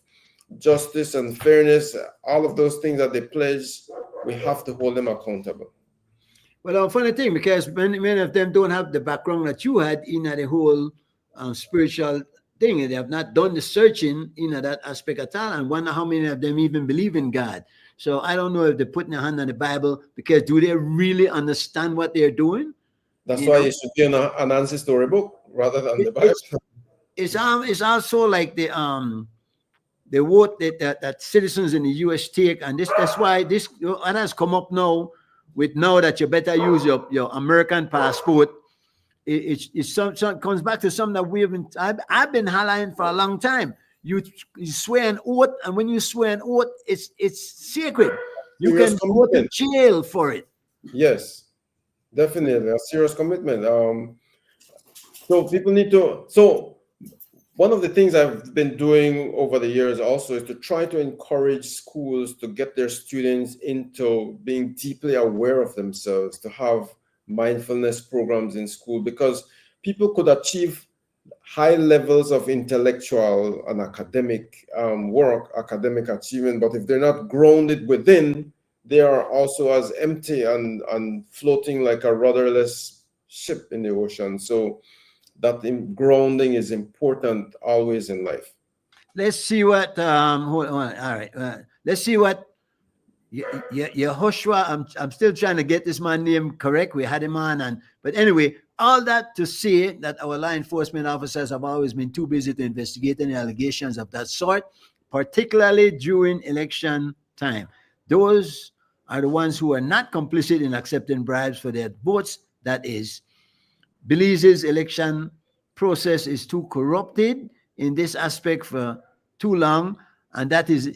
Speaker 2: justice and fairness, all of those things that they pledge, we have to hold them accountable.
Speaker 1: Well, a funny thing, because many of them don't have the background that you had in the whole spiritual thing. They have not done the searching in that aspect at all, and wonder how many of them even believe in God. So I don't know if they're putting their hand on the Bible, because do they really understand what they're doing?
Speaker 2: That's why it should be an answer storybook rather than the Bible.
Speaker 1: It's also like the vote that citizens in the US take, and that's why this has come up now with now that you better use your American passport. It comes back to something that I've been highlighting for a long time. You swear an oath, and when you swear an oath, it's sacred. You can go to jail for it.
Speaker 2: Yes, definitely a serious commitment. So people need to. So one of the things I've been doing over the years also is to try to encourage schools to get their students into being deeply aware of themselves, to have mindfulness programs in school, because people could achieve high levels of intellectual and academic academic achievement, but if they're not grounded within, they are also as empty and floating like a rudderless ship in the ocean. So that grounding is important always in life.
Speaker 1: Let's see what hold on. All right, let's see what Yehoshua. I'm still trying to get this man's name correct. We had him on, but anyway, all that to say that our law enforcement officers have always been too busy to investigate any allegations of that sort, particularly during election time. Those are the ones who are not complicit in accepting bribes for their votes. That is, Belize's election process is too corrupted in this aspect for too long, and that is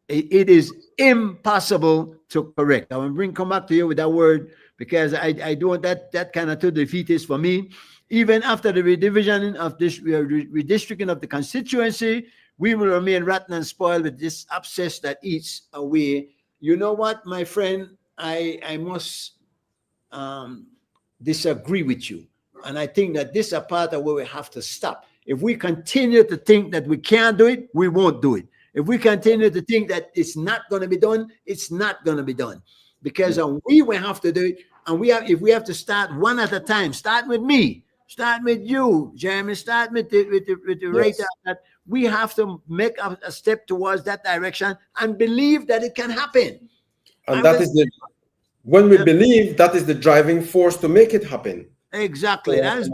Speaker 1: it is impossible to correct. I will come back to you with that word, because I don't want that kind of too defeatist for me. Even after the redivision of this redistricting of the constituency, we will remain rotten and spoiled with this abscess that eats away. You know what, my friend, I must disagree with you. And I think that this is a part of where we have to stop. If we continue to think that we can't do it, we won't do it. If we continue to think that it's not going to be done, it's not going to be done. Because we will have to do it. And if we have to start one at a time, start with me, start with you, Jeremy, start with the writer, that we have to make a step towards that direction and believe that it can happen.
Speaker 2: And when we believe, that is the driving force to make it happen.
Speaker 1: Exactly. That was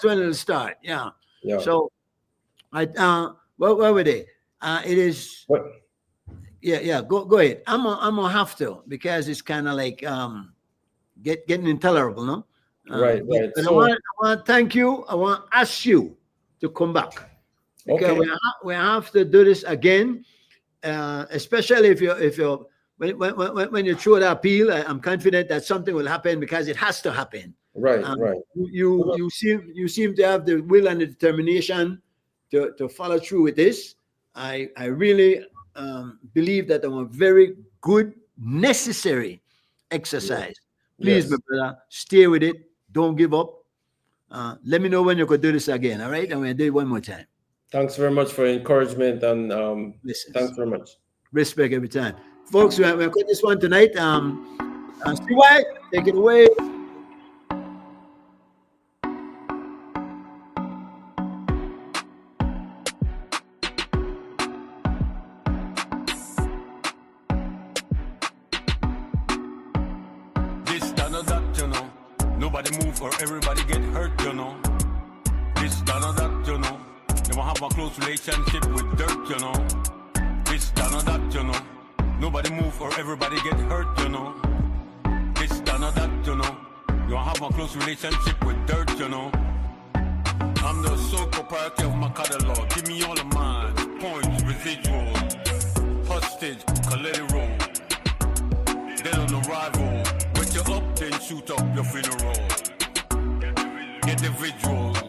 Speaker 1: when it'll start. Yeah. So where were they? It is.
Speaker 2: What?
Speaker 1: Yeah. Go ahead. I'm gonna have to, because it's kind of like getting intolerable, no?
Speaker 2: Right.
Speaker 1: But so, I want to thank you. I want to ask you to come back, because we have to do this again, especially if you're when you throw the appeal. I'm confident that something will happen, because it has to happen.
Speaker 2: Right.
Speaker 1: You seem to have the will and the determination to follow through with this. I really believe that a very good, necessary exercise. Please, my brother, stay with it. Don't give up. Let me know when you could do this again. All right, and we'll do it one more time.
Speaker 2: Thanks very much for encouragement, and thanks very much.
Speaker 1: Respect every time, folks. We'll cut this one tonight. CY, take it away.
Speaker 4: Everybody get hurt, you know. This, that, or that, you know. Never have a close relationship with dirt, you know. This, that, or that, you know. Nobody move or everybody get hurt, you know. This, that, or that, you know. You don't have a close relationship with dirt, you know. I'm the sole proprietor of my catalog. Give me all of mine. Points, residual, hostage, collateral. Dead on arrival. When you're up, then shoot up your funeral. Individuals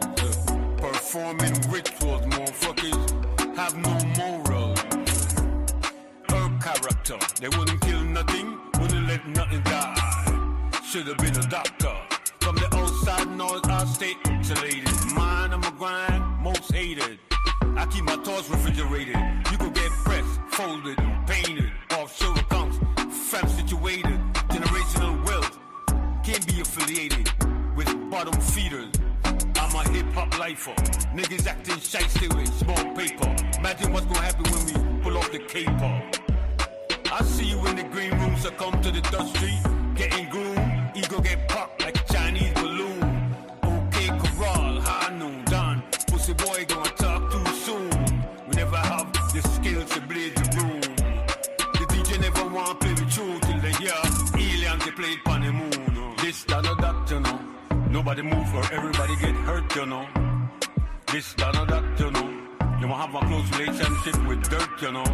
Speaker 4: performing rituals, motherfuckers have no moral. Her character, they wouldn't kill nothing, wouldn't let nothing die. Should have been a doctor. From the outside, noise, I stay insulated. Mind on my grind, most I keep my thoughts refrigerated. You could get pressed, folded, and painted. Offshore accounts, fam situated. Generational wealth can't be affiliated with bottom feeders. I'm a hip-hop lifer. Niggas acting shy with small paper. Imagine what's gonna happen when we pull off the caper. I see you in the green room, succumb to the dusty. Getting gloom, ego get popped like a Chinese balloon. Okay, corral, high noon, done. Pussy boy gonna talk too soon. We never have the skills to blaze the room. The DJ never wanna play with you till they hear aliens they play on the moon. This, that, or that, you know. Nobody move or everybody get hurt, you know. This, that, or that, you know. You wanna have a close relationship with dirt, you know.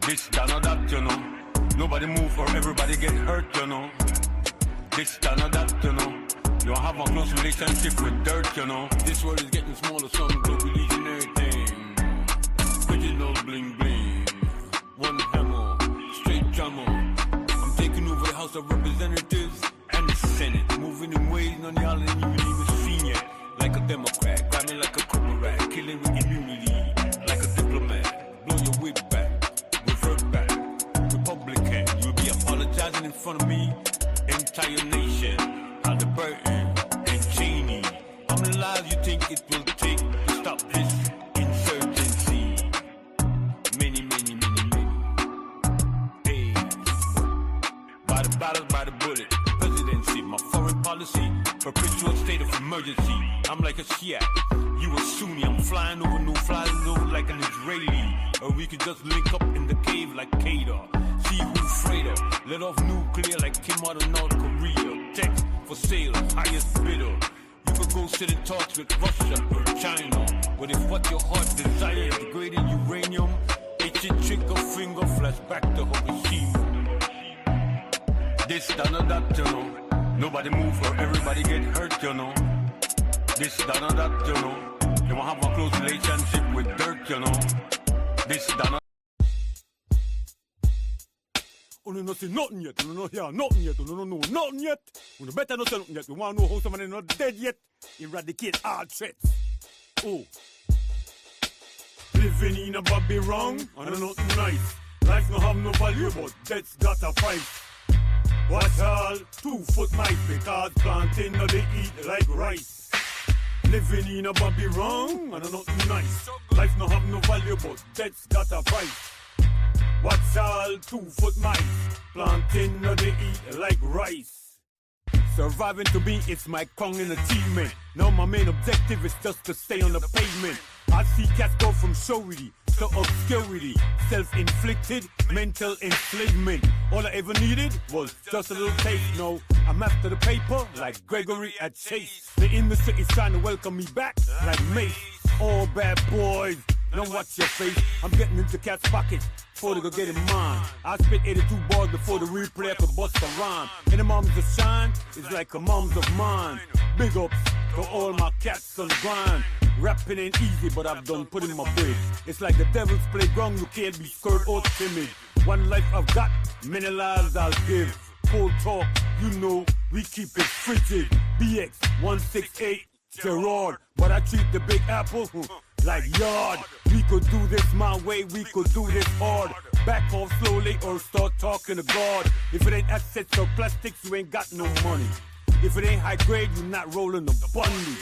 Speaker 4: This, that, or that, you know. Nobody move or everybody get hurt, you know. This, that, or that, you know. You have a close relationship with dirt, you know. This world is getting smaller, some globally and everything. Original bling bling. One hammer, straight drummer. I'm taking over the House of Representatives and the Senate. Moving in ways none of y'all ain't even seen yet. Like a Democrat, grabbing like a corporate, killing with immunity. Like a diplomat, blow your whip back, revert back. Republican, you'll be apologizing in front of me. Entire nation, Halliburton and Cheney. How many lives you think it will take to stop this insurgency? Many, many, many, many. Hey, by the battles, by the bullet, presidency, my foreign policy, perpetual state of emergency. I'm like a Shiite, you a Sunni. I'm flying over no fly zone like an Israeli, or we could just link up in the cave like Kader. See who freighter, let off nuclear like Kim out of North Korea. Tech for sale, highest bidder. You could go sit in talks with Russia or China, but if what your heart desires, degraded uranium, it's a trigger finger flash back to Hiroshima. This, that, or that, you know. Nobody move or everybody get hurt, you know. This, that, or that, you know. You wanna have a close relationship with dirt, you know. This, that, or you no see nothing yet, you no hear nothing yet, you no know nothing yet. You better not say nothing yet. You want to know how somebody not dead yet? Eradicate all threats. Oh. Living in a Bobby wrong, and nothing nice. Life no have no value, but death's got a price. What all? 2 foot mice, because plantain no they eat like rice. Living in a Bobby wrong, and nothing nice. Life no have no value, but death's got a price. What's all 2 foot mice? Plantain no they eat like rice. Surviving to me, it's my crown and achievement. Now my main objective is just to stay on the pavement. I see cats go from showity to obscurity. Self-inflicted mental enslavement. All I ever needed was just a little taste. No, I'm after the paper like Gregory at Chase. The industry is trying to welcome me back like Mace. All bad boys, now watch your face. I'm getting into cats' pockets before they go get in mine. I spit 82 bars before the replay could bust a rhyme. And the moms of shine is like a moms of mine. Big ups to all my cats on the grind. Rapping ain't easy, but I've done put in my bid. It's like the devil's playground, you can't be scared or timid. One life I've got, many lives I'll give. Cold talk, you know, we keep it frigid. BX 168 Gerard, but I treat the Big Apple like yard. We could do this my way, we could do this hard. Back off slowly or start talking to God. If it ain't assets or plastics, you ain't got no money. If it ain't high grade, you're not rolling the bunny.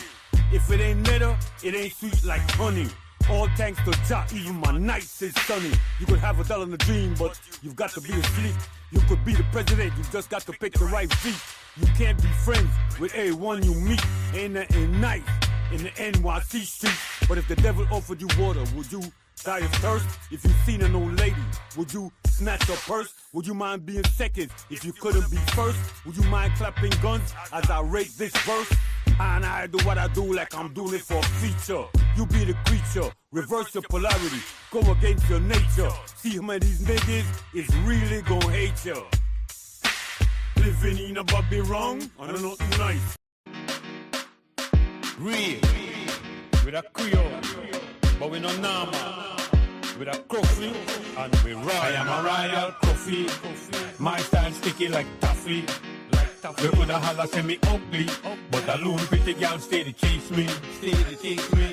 Speaker 4: If it ain't litter, it ain't sweet like honey. All thanks to Jah, even my nights is sunny. You could have $1 in a dream, but you've got to be asleep. You could be the president, you just got to pick the right seat. You can't be friends with everyone you meet. Ain't nothing nice in the NYC street. But if the devil offered you water, would you die of thirst? If you seen an old lady, would you snatch her purse? Would you mind being second if you couldn't be first? Would you mind clapping guns as I rate this verse? And I do what I do like I'm doing it for a feature. You be the creature, reverse your polarity, go against your nature. See how many of these niggas is really gonna hate you. Living in a Bobby wrong, and nothing nice. Reid, with a Creole, but we no normal. With a Croffy, and we royal. I am a royal Croffy. My style sticky like toffee. You coulda holla say me ugly, but a lone pretty girl steady chase me.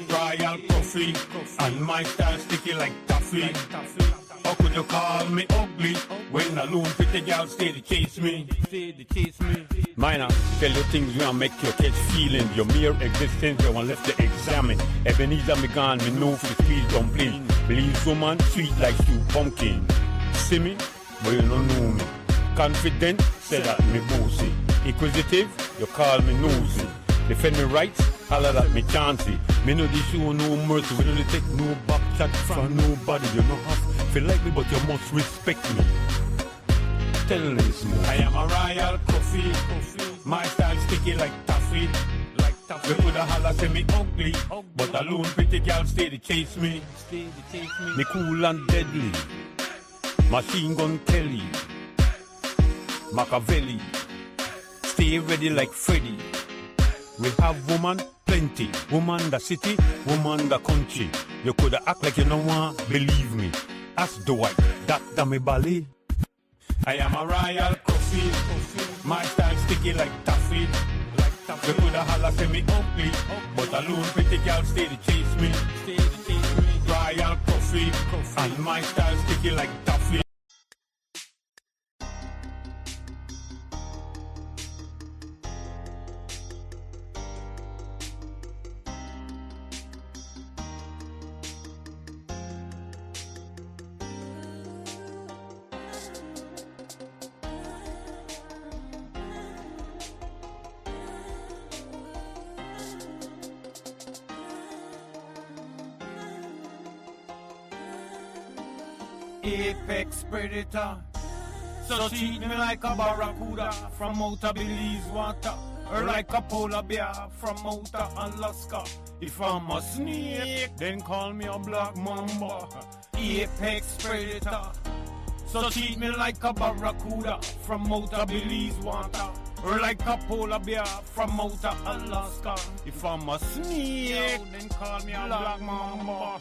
Speaker 4: Royal coffee, and my style sticky like toffee. How could you call me ugly when a lone pretty girl steady chase me? Minor, tell you things we make you catch feeling. Your mere existence, you want left to examine. Ebenezer me gone, me know for the squeeze dumpling. Believe woman, sweet like stew pumpkin. See me, but you don't know me. Confident, say that me bossy. Inquisitive, you call me nosy. Defend me rights, holler at me chancy. Me know this show no mercy, we don't take no back chat from nobody. You know have feel like me, but you must respect me. Tell this more. I am a royal coffee. My style sticky like toffee. You coulda holla say me ugly, but a lone pretty girl steady chase me. Me cool and deadly. Machine gun Kelly. Machiavelli. Stay ready like Freddy. We have woman plenty. Woman the city, woman the country. You coulda act like you don't want believe me. Ask the white, that me bally. I am a royal coffee. My style sticky like toffee. You coulda holla say me ugly, but a lone pretty girl steady chase me. Royal coffee, and my style sticky like toffee. Apex predator, so treat me like a barracuda from outer Belize water, or like a polar bear from outer Alaska. If I'm a snake, then call me a black mamba. Apex predator, so treat me like a barracuda from outer Belize water, or like a polar bear from outer Alaska. If I'm a snake, then call me a black mamba.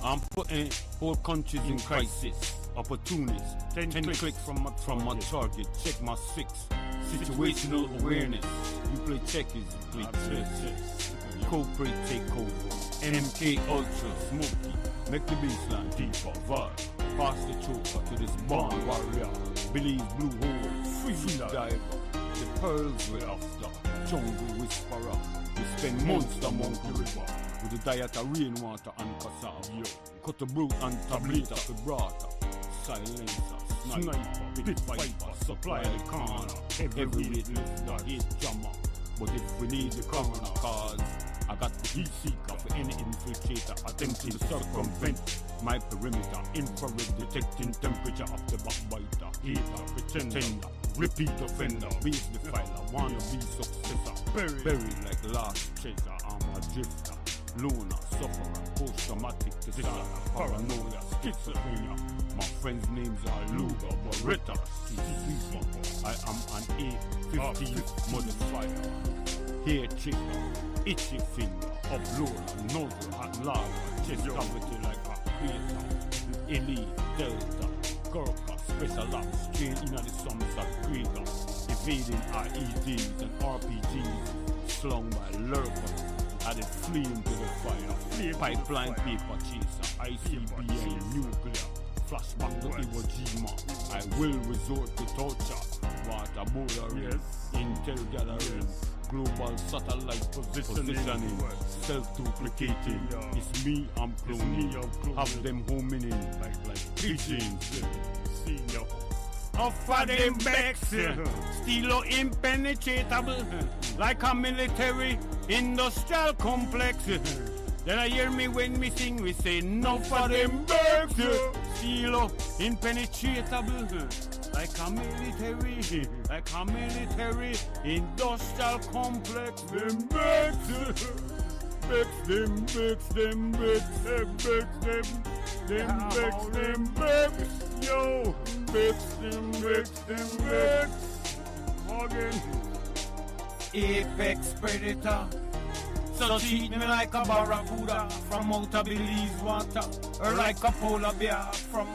Speaker 4: I'm putting whole countries in crisis. Opportunists, 10 clicks from my target. Check my 6. Situational awareness. You play checkers, you play chess. Corporate takeover. MK Ultra, Smoky. Make the baseline deeper, vibe. Pass the choker to this barn warrior. Believe blue hole, free diver. The pearls we're after. Jungle whisperer. We spend months the Monkey River. With a diet of rainwater and cassava. Cut the brute and tableta vibrata. Silencer, sniper, big viper, supply the corner. Every rate lift the 8 jammer. But if we need the coroner, cause I got the heat seeker for any infiltrator attempting to circumvent my perimeter. Infrared detecting temperature of the backbiter. Hater, pretender, repeat offender, base defiler, wanna be successor. Buried like last treasure, I'm a drifter. Loner, sufferer, post-traumatic disorder, paranoia, schizophrenia. My friends' names are Luger, Beretta, I am an A-15 modifier. Hair trigger, itchy finger, uploader, nozzle, hot lava, chest cavity like a crater. Elite, Delta, Gurkha, special ops, strain in the sunset crater. Evading IEDs and RPGs, slung by lurkers. Added flame to the fire. Pipeline paper chaser, ICBM, nuclear. Flashback to Iwo Jima. I will resort to torture. Water bordering, intel gathering, global satellite positioning, self-duplicating. It's me, I'm cloning. Have them homing in like pigeons. Off of them backs, still impenetrable, like a military industrial complex. Then I hear me when me sing, we say, no for them backs, still impenetrable, like a military industrial complex. Them backs, yo, them again. Apex predator, so treat me like a barracuda from outer Belize water, or like a polar bear from